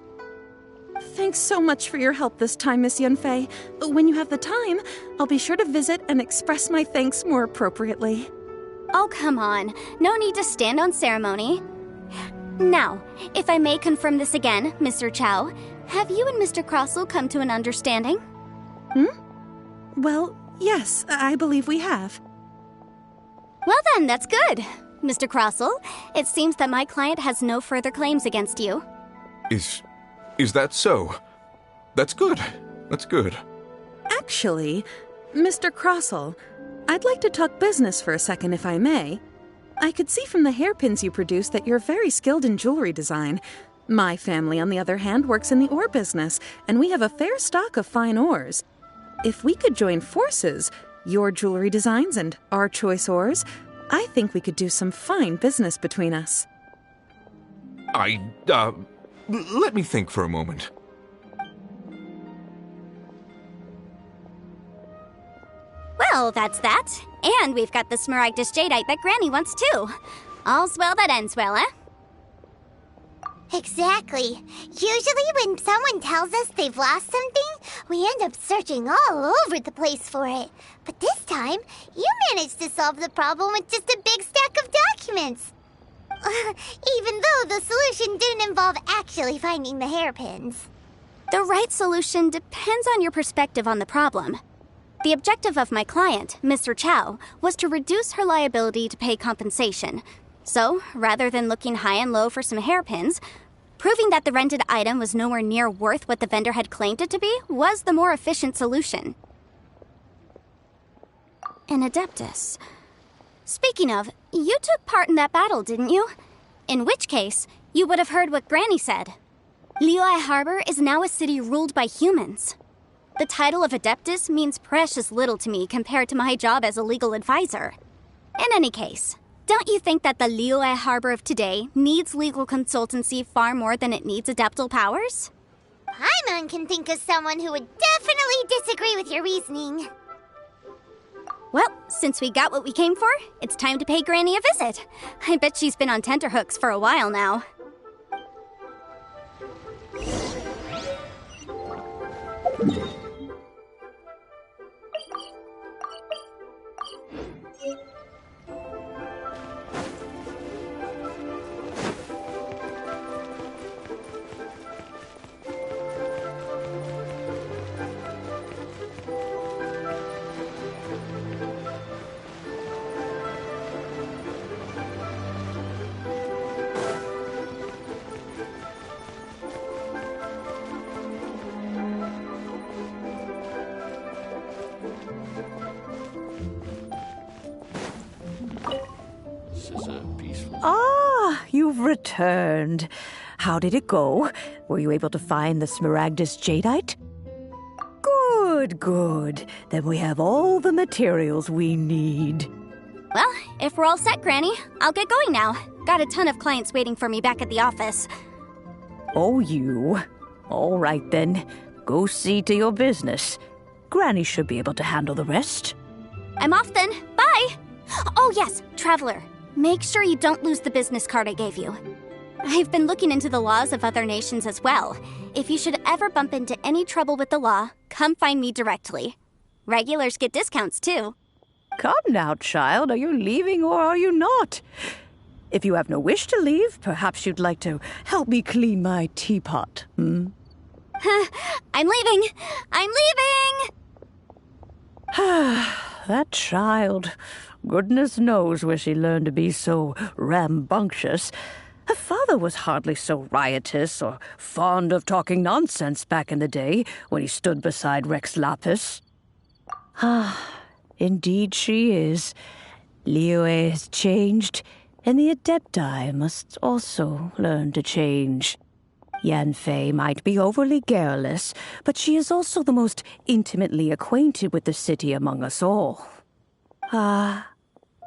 Thanks so much for your help this time, Miss Yanfei. When you have the time, I'll be sure to visit and express my thanks more appropriately. Oh, come on. No need to stand on ceremony. Now, if I may confirm this again, Mr. Chow, have you and Mr. Crosel come to an understanding? Well, yes, I believe we have. Well then, that's good. Mr. Crosel, it seems that my client has no further claims against you. Is that so? That's good. That's good. Actually, Mr. Crosel, I'd like to talk business for a second, if I may. I could see from the hairpins you produce that you're very skilled in jewelry design. My family, on the other hand, works in the ore business, and we have a fair stock of fine ores. If we could join forces, your jewelry designs and our choice ores, I think we could do some fine business between us. Let me think for a moment. Well, that's that. And we've got the Smaragdus Jadeite that Granny wants too. All's well that ends well, eh? Exactly. Usually when someone tells us they've lost something, we end up searching all over the place for it. But this time, you managed to solve the problem with just a big stack of documents. Even though the solution didn't involve actually finding the hairpins. The right solution depends on your perspective on the problem. The objective of my client, Mr. Chow, was to reduce her liability to pay compensation. So, rather than looking high and low for some hairpins, proving that the rented item was nowhere near worth what the vendor had claimed it to be was the more efficient solution. An Adeptus. Speaking of, you took part in that battle, didn't you? In which case, you would have heard what Granny said. Liyue Harbor is now a city ruled by humans. The title of Adeptus means precious little to me compared to my job as a legal advisor. In any case, don't you think that the Liyue Harbor of today needs legal consultancy far more than it needs adeptal powers? Paimon can think of someone who would definitely disagree with your reasoning. Well, since we got what we came for, it's time to pay Granny a visit. I bet she's been on tenterhooks for a while now. peaceful. Ah, you've returned. How did it go? Were you able to find the Smaragdus Jadeite? Good, good. Then we have all the materials we need. Well, if we're all set, Granny, I'll get going now. Got a ton of clients waiting for me back at the office. Oh, you. All right, then. Go see to your business. Granny should be able to handle the rest. I'm off then. Bye! Oh, yes, Traveler. Make sure you don't lose the business card I gave you. I've been looking into the laws of other nations as well. If you should ever bump into any trouble with the law, come find me directly. Regulars get discounts, too. Come now, child. Are you leaving or are you not? If you have no wish to leave, perhaps you'd like to help me clean my teapot, I'm leaving! I'm leaving! That child. Goodness knows where she learned to be so rambunctious. Her father was hardly so riotous or fond of talking nonsense back in the day when he stood beside Rex Lapis. Indeed she is. Liyue has changed, and the Adepti must also learn to change. Yanfei might be overly garrulous, but she is also the most intimately acquainted with the city among us all.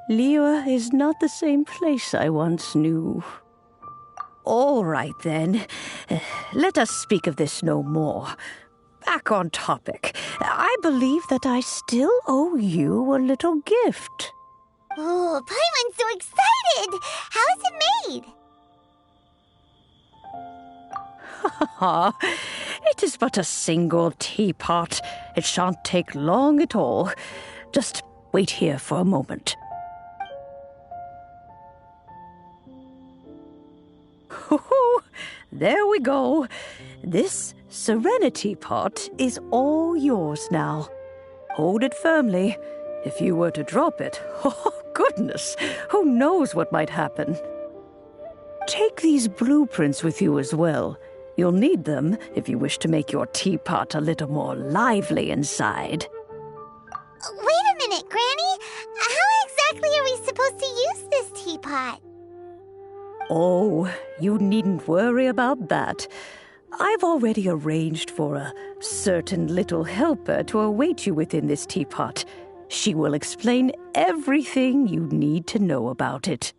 Liyue is not the same place I once knew. All right, then. Let us speak of this no more. Back on topic. I believe that I still owe you a little gift. Oh, Paimon's so excited! How is it made? It is but a single teapot. It shan't take long at all. Just wait here for a moment. There we go. This Serenity Pot is all yours now. Hold it firmly. If you were to drop it, oh goodness, who knows what might happen. Take these blueprints with you as well. You'll need them if you wish to make your teapot a little more lively inside. Wait a minute, Granny. How exactly are we supposed to use this teapot? Oh, you needn't worry about that. I've already arranged for a certain little helper to await you within this teapot. She will explain everything you need to know about it.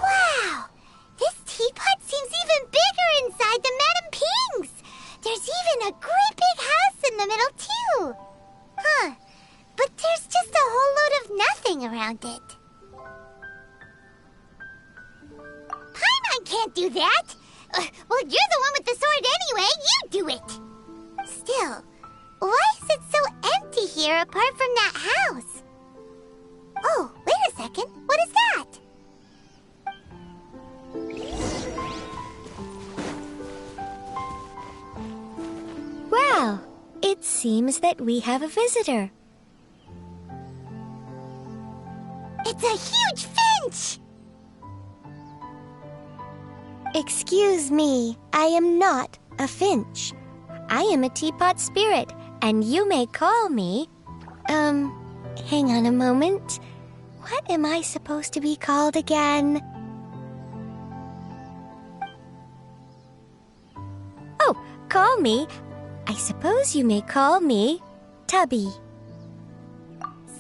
Wow! This teapot seems even bigger inside than Madame Ping's! There's even a great big house in the middle, too! Huh. But there's just a whole load of nothing around it. Paimon can't do that! Well, you're the one with the sword anyway! You do it! Still, why is it so empty here apart from that house? Oh, wait a second. What is that? Well, it seems that we have a visitor. It's a huge finch! Excuse me, I am not a finch. I am a teapot spirit, and you may call me... hang on a moment. What am I supposed to be called again? Oh, call me. I suppose you may call me Tubby.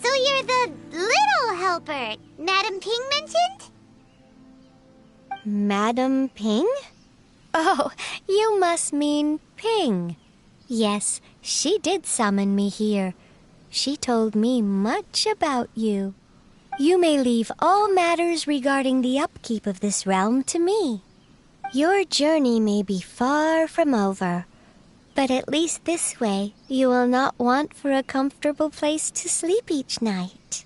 So you're the little helper Madame Ping mentioned? Madam Ping? Oh, you must mean Ping. Yes, she did summon me here. She told me much about you. You may leave all matters regarding the upkeep of this realm to me. Your journey may be far from over, but at least this way you will not want for a comfortable place to sleep each night.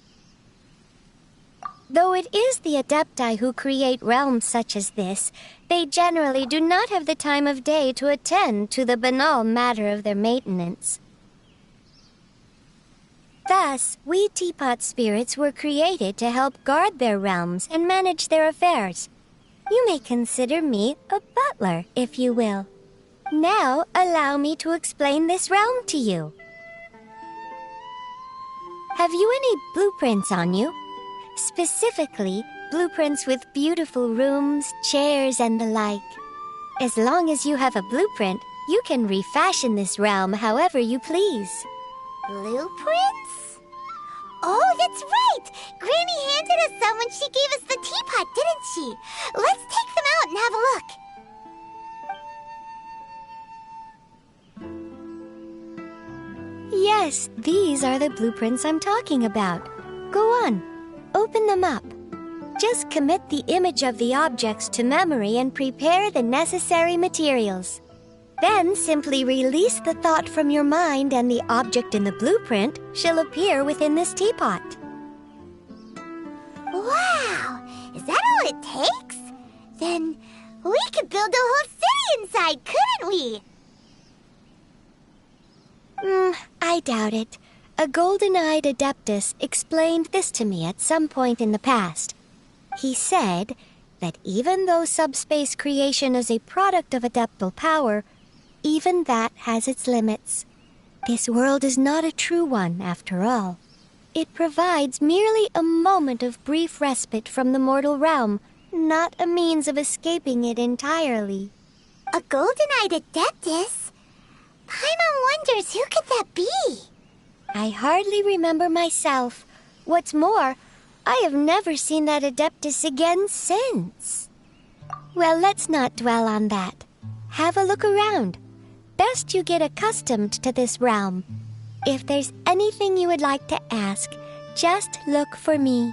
Though it is the Adepti who create realms such as this, they generally do not have the time of day to attend to the banal matter of their maintenance. Thus, we teapot spirits were created to help guard their realms and manage their affairs. You may consider me a butler, if you will. Now, allow me to explain this realm to you. Have you any blueprints on you? Specifically, blueprints with beautiful rooms, chairs, and the like. As long as you have a blueprint, you can refashion this realm however you please. Blueprints? Oh, that's right! Granny handed us some when she gave us the teapot, didn't she? Let's take them out and have a look. Yes, these are the blueprints I'm talking about. Go on, open them up. Just commit the image of the objects to memory and prepare the necessary materials. Then simply release the thought from your mind and the object in the blueprint shall appear within this teapot. Wow! Is that all it takes? Then we could build a whole city inside, couldn't we? I doubt it. A golden-eyed Adeptus explained this to me at some point in the past. He said that even though subspace creation is a product of adeptal power, even that has its limits. This world is not a true one, after all. It provides merely a moment of brief respite from the mortal realm, not a means of escaping it entirely. A golden-eyed Adeptus? Paimon wonders who could that be? I hardly remember myself. What's more, I have never seen that Adeptus again since. Well, let's not dwell on that. Have a look around. Best you get accustomed to this realm. If there's anything you would like to ask, just look for me.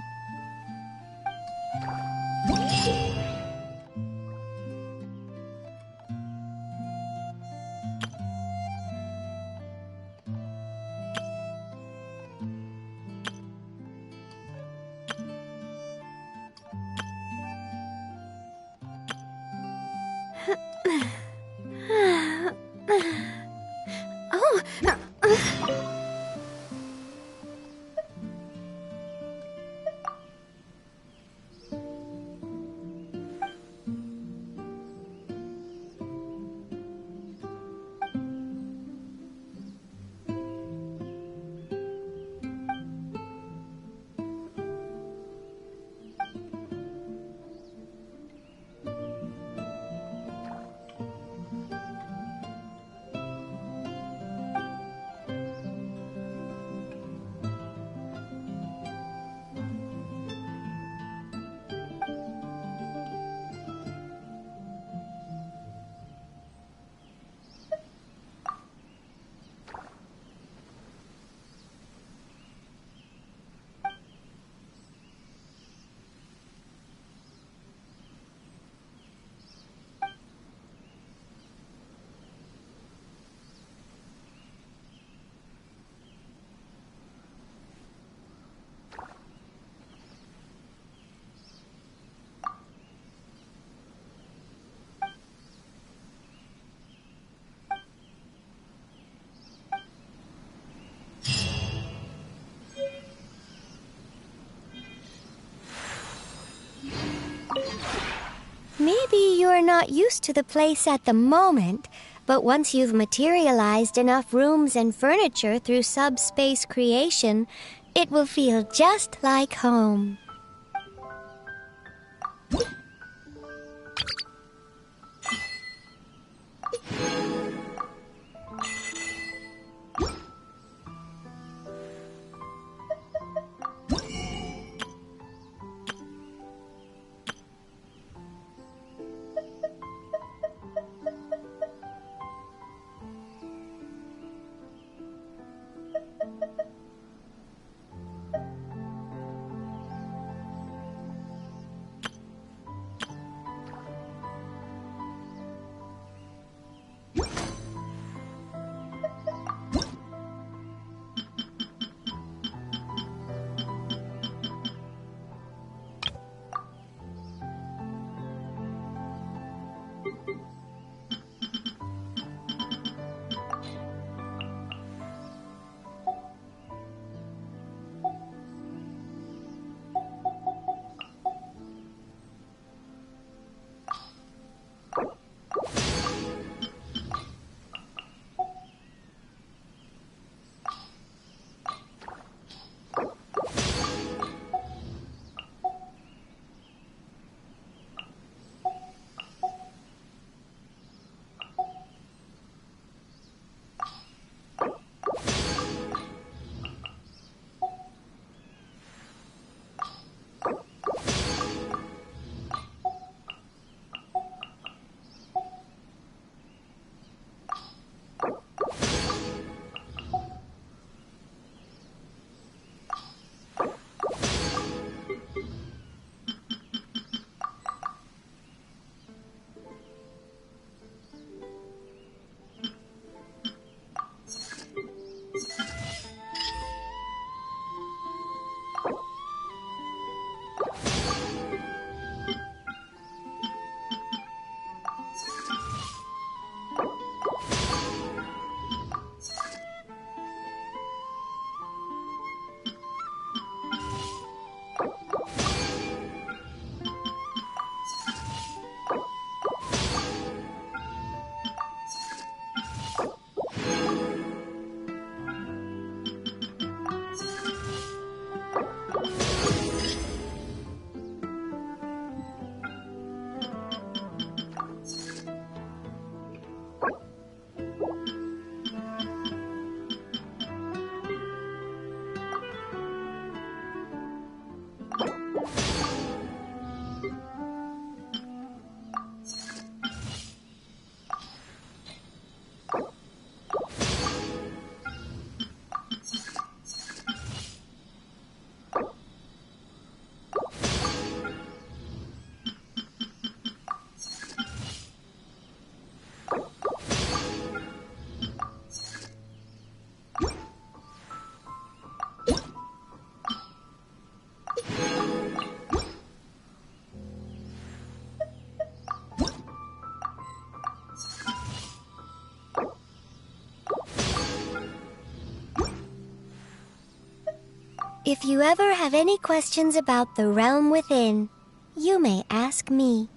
Maybe you're not used to the place at the moment, but once you've materialized enough rooms and furniture through subspace creation, it will feel just like home. If you ever have any questions about the realm within, you may ask me.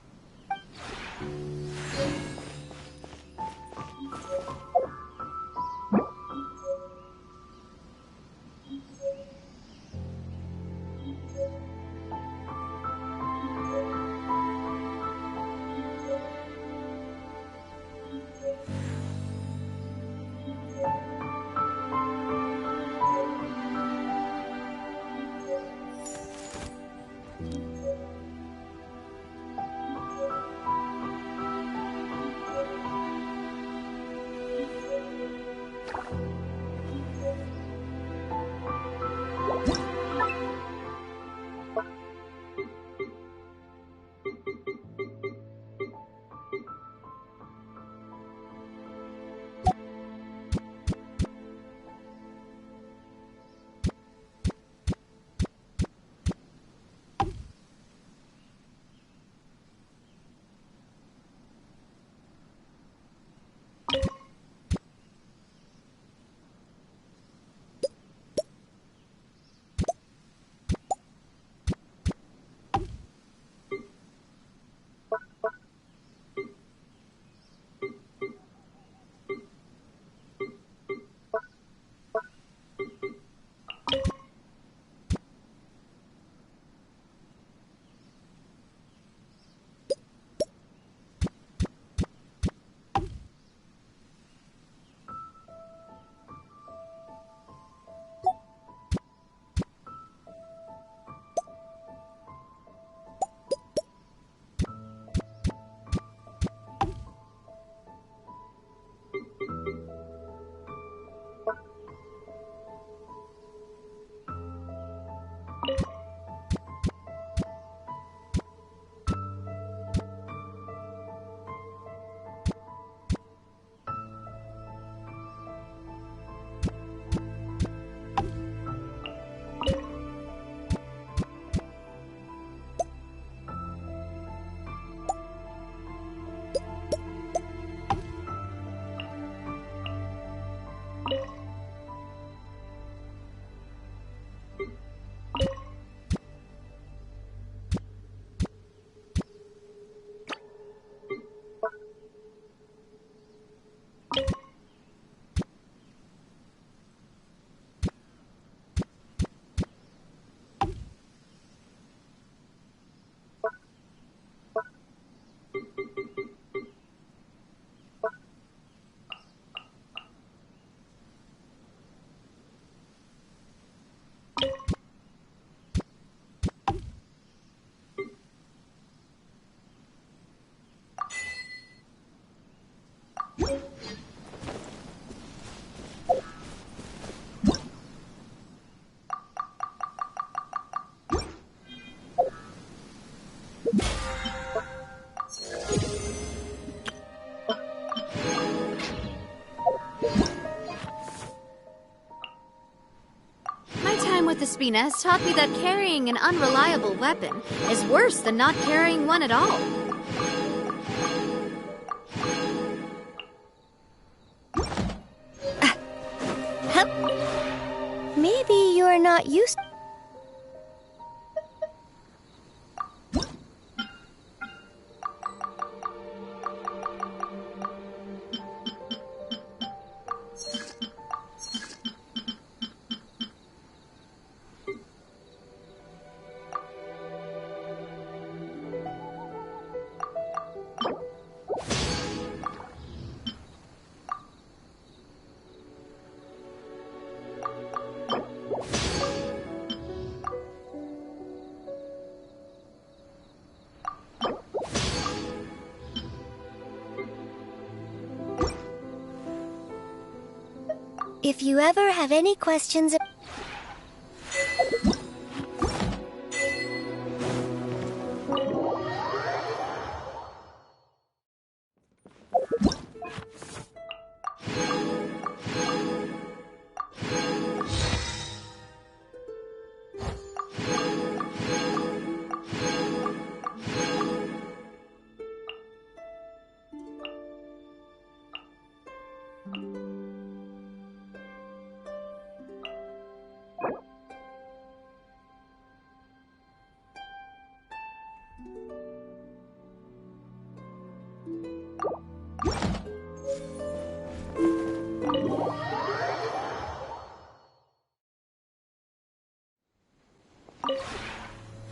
time with Espina has taught me that carrying an unreliable weapon is worse than not carrying one at all. Maybe you're not used. If you ever have any questions...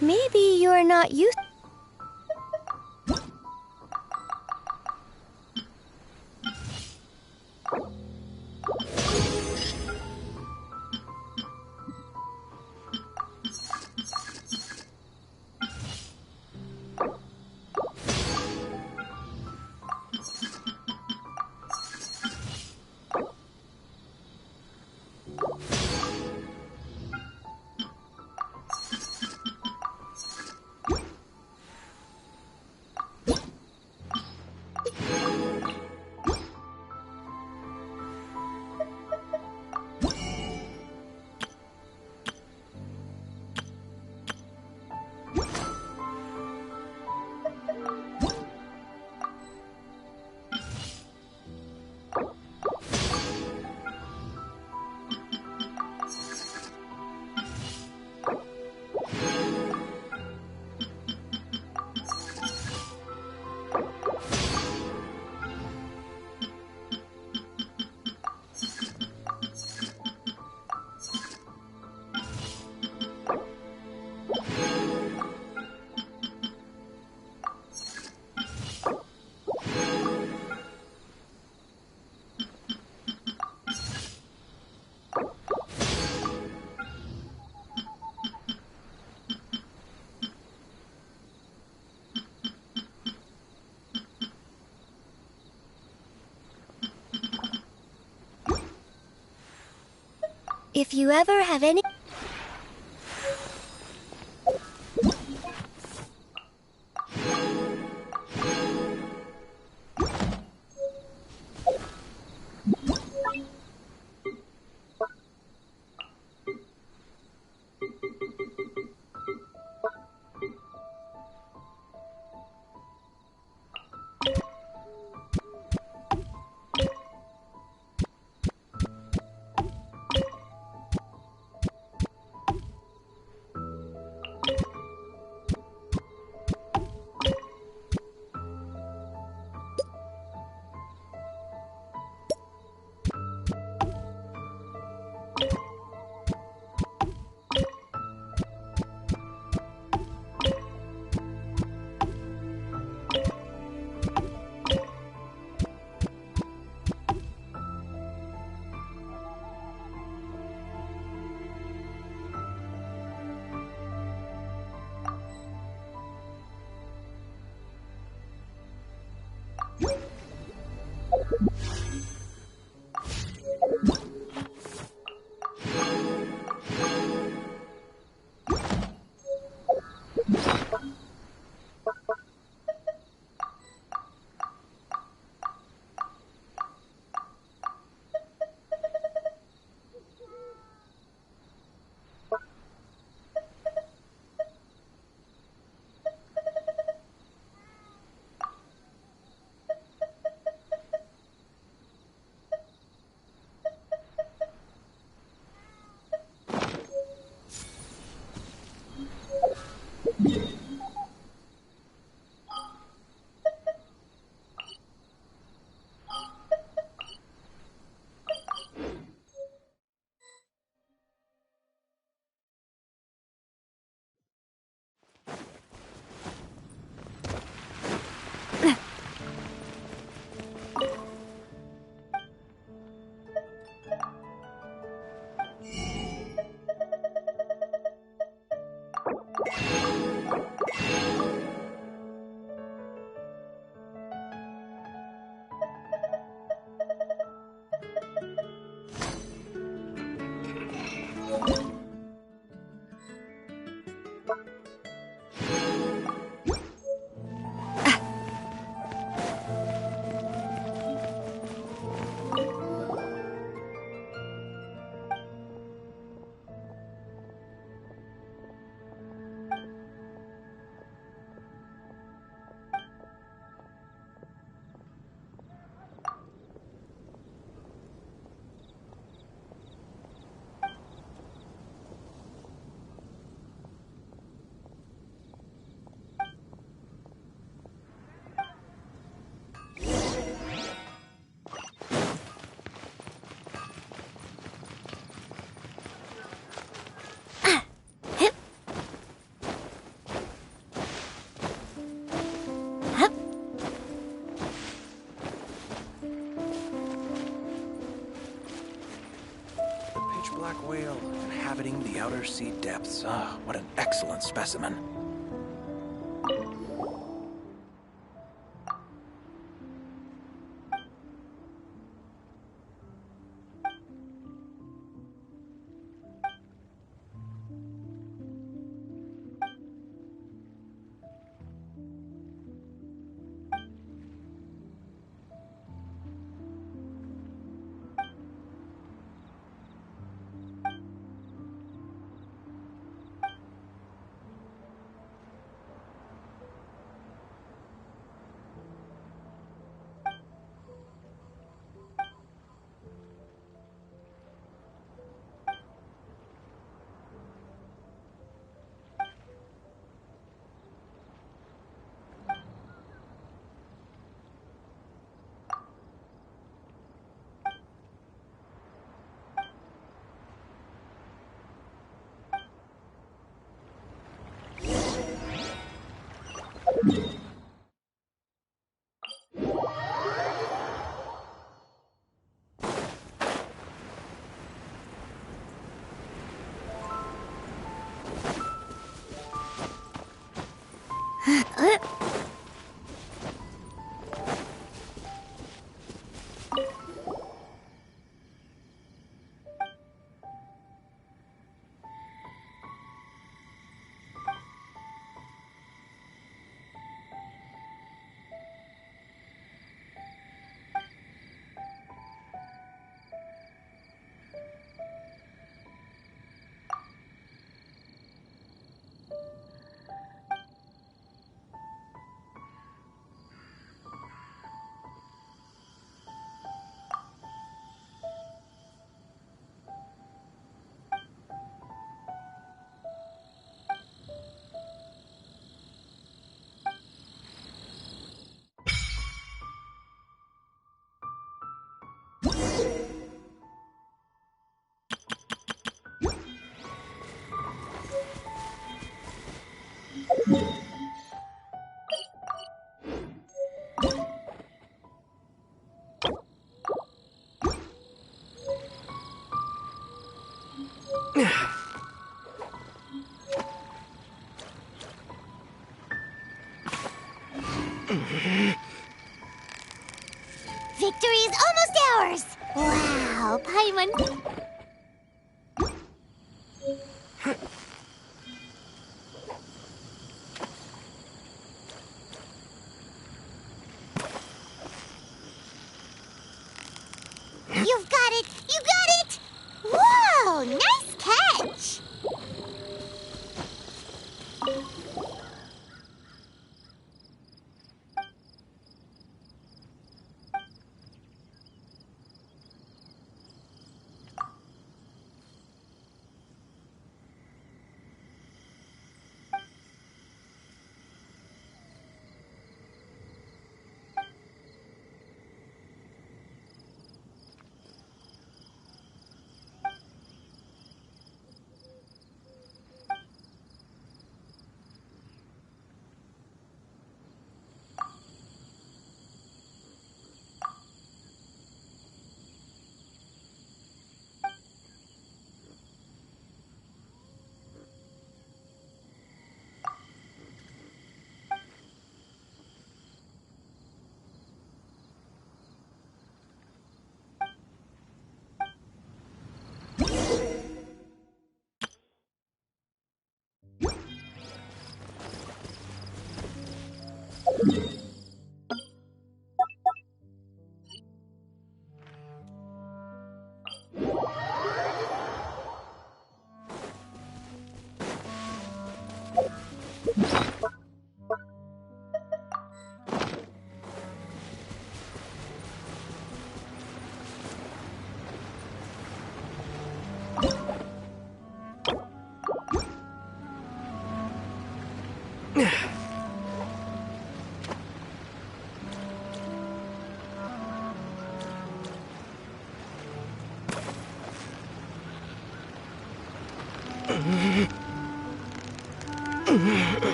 Maybe you're not used... If you ever have any... black whale inhabiting the outer sea depths. Ah, what an excellent specimen. Victory is almost ours! Wow, Paimon. You've got it! You got it! Whoa, nice catch!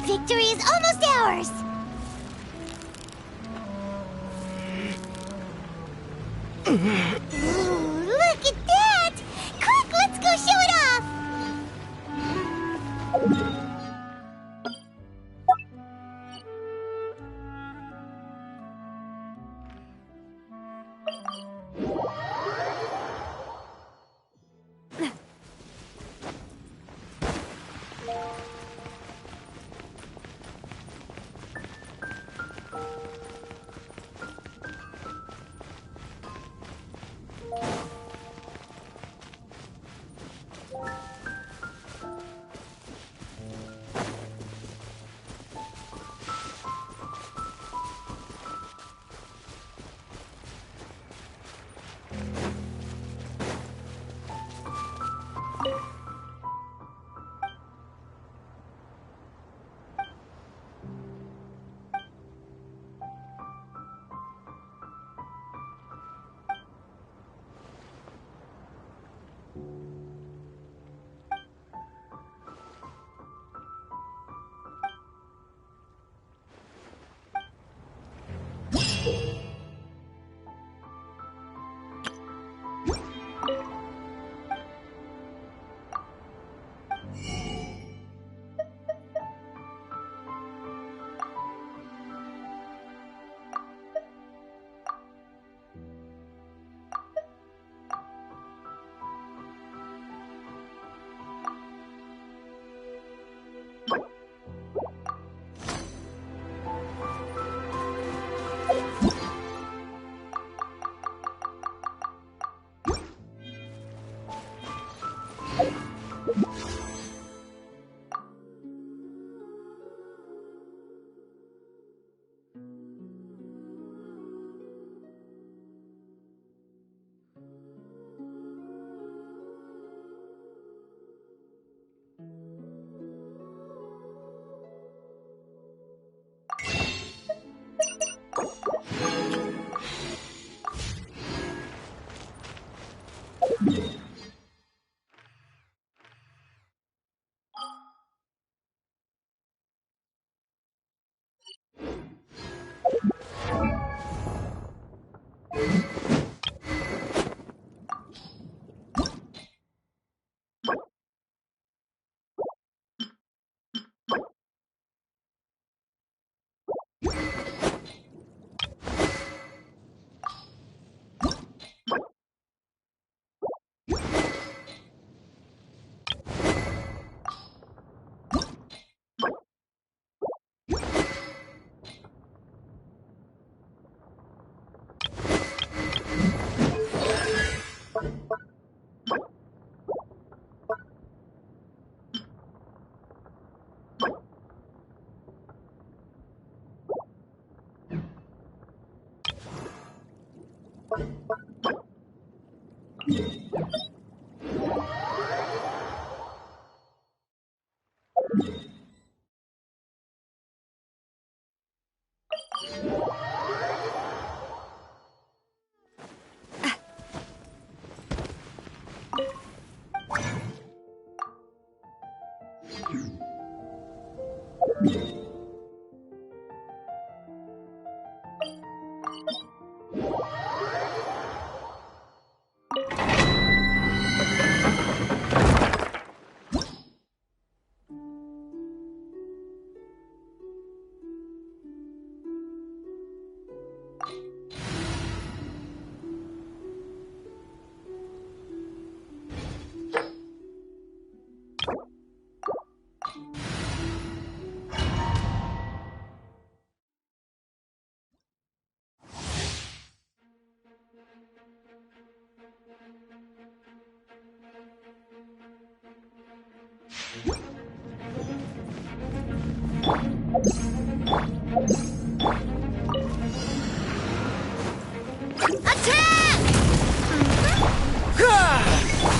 Victory is almost ours! Ooh, look at that! Quick, let's go show it off!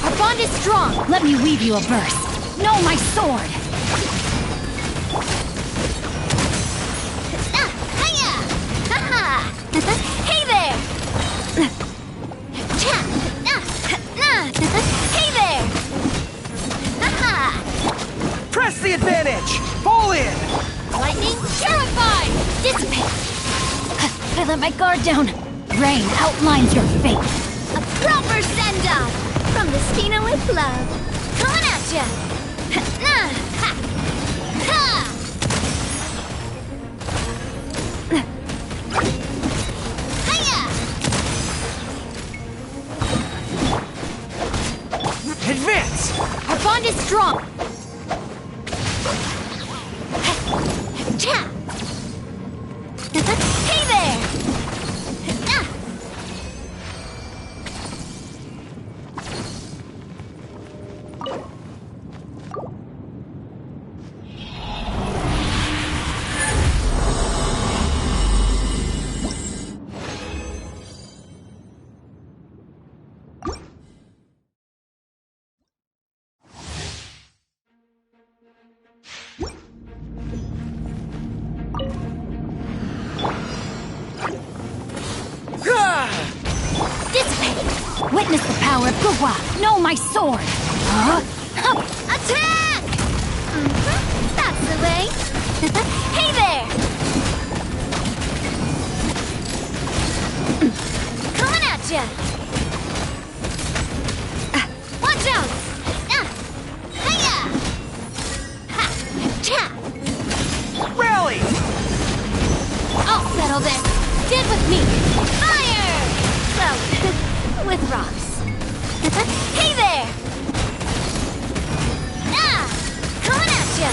Our bond is strong! Let me weave you a verse. No, my sword! Hey there! Hey there! Press the advantage! Fall in! Lightning purified! Dissipate! I let my guard down. Rain outlines your fate. A proper send-off from the Stina with love. Coming at ya! Ha! Ha! Ha! Advance! Our bond is strong! Hey there! Dissipate! Witness the power of bough. Know my sword! Attack! That's the way! Hey there! Coming at ya! Watch out! Hiya! Ha! Cha! Rally! I'll settle this! Dead with me! Fire! Well, with rocks. Hey there! Coming at ya!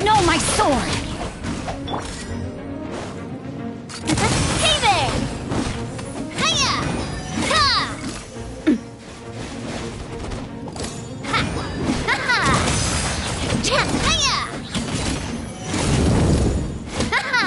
Know my sword! Hey there! Hiya! Ha! Ha! Ha ha! Cha! Hiya! Ha ha!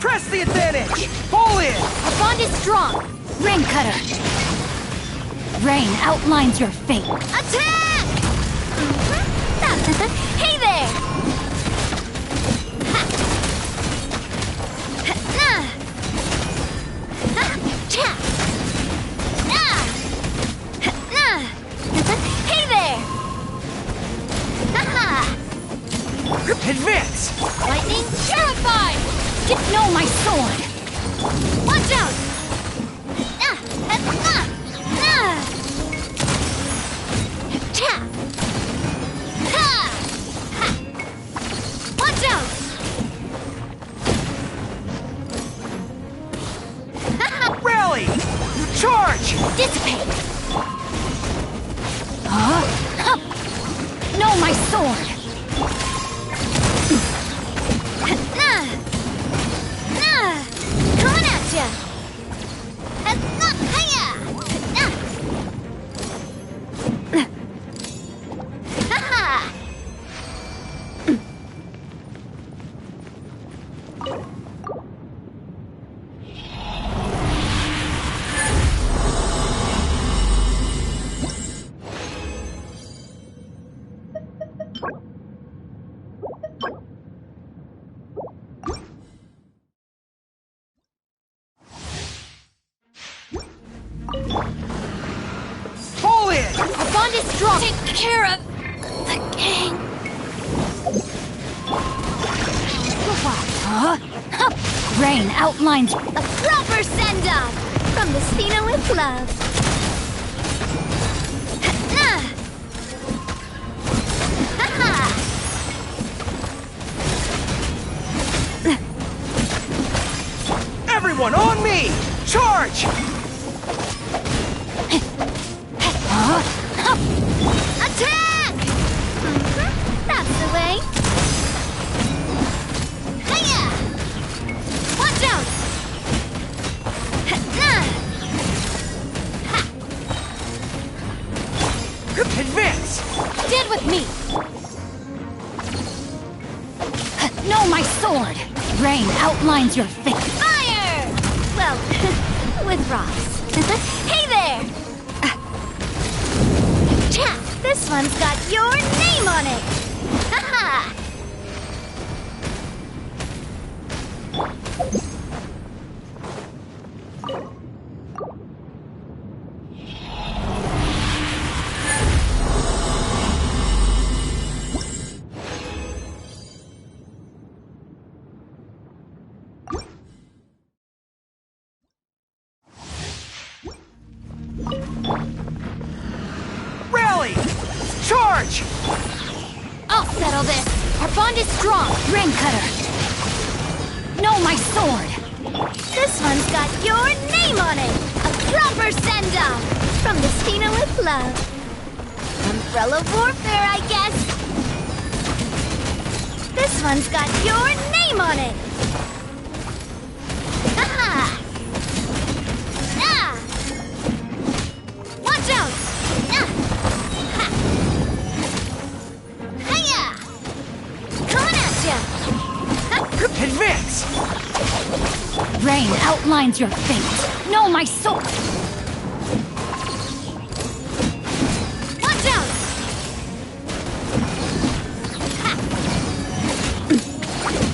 Press the advantage! Fall in! Our bond is strong! Rain cutter! Rain outlines your fate. Attack! Hey there! Ha! Cha! Hey there! Advance! Lightning terrified! Know my sword! Watch out! Cha! Ha! Ha! Watch out! Rally! Charge! Dissipate! Know my sword! Coming at ya! Hiya! Ha! Fall in! Our bond is strong! Take care of the gang! Rain outlines... A proper send-off from the Stina with love. Everyone on me! Charge! Attack! That's the way. Hiya! Watch out! Advance! Dead with me! Know my sword! Rain outlines your fate. Fire! Well, with rocks. Hey there! This one's got your name on it! Haha! Rally! Charge! I'll settle this. Our bond is strong. Rain Cutter. No, my sword. This one's got your name on it! A proper send-off! From the Stina with love. Umbrella warfare, I guess! This one's got your name on it! Haha! Ah! Watch out! Ah! Ha! Hiya! Coming at ya! Advance! Rain outlines your fate. No, my sword. Watch out! Ha!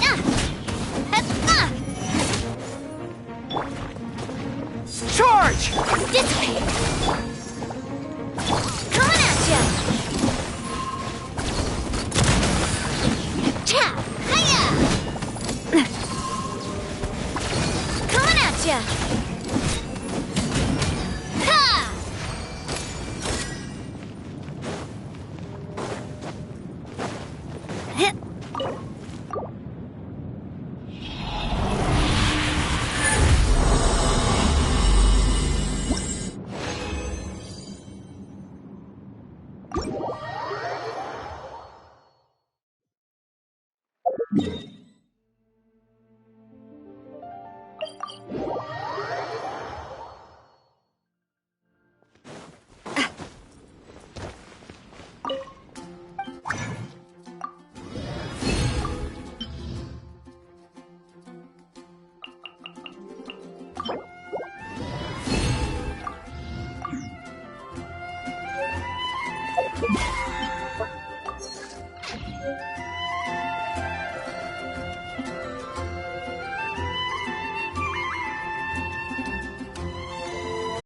Ah! Ah! Charge! Dissipate! Coming at ya! Cha! Hiya! Coming at ya! Ha! Hit!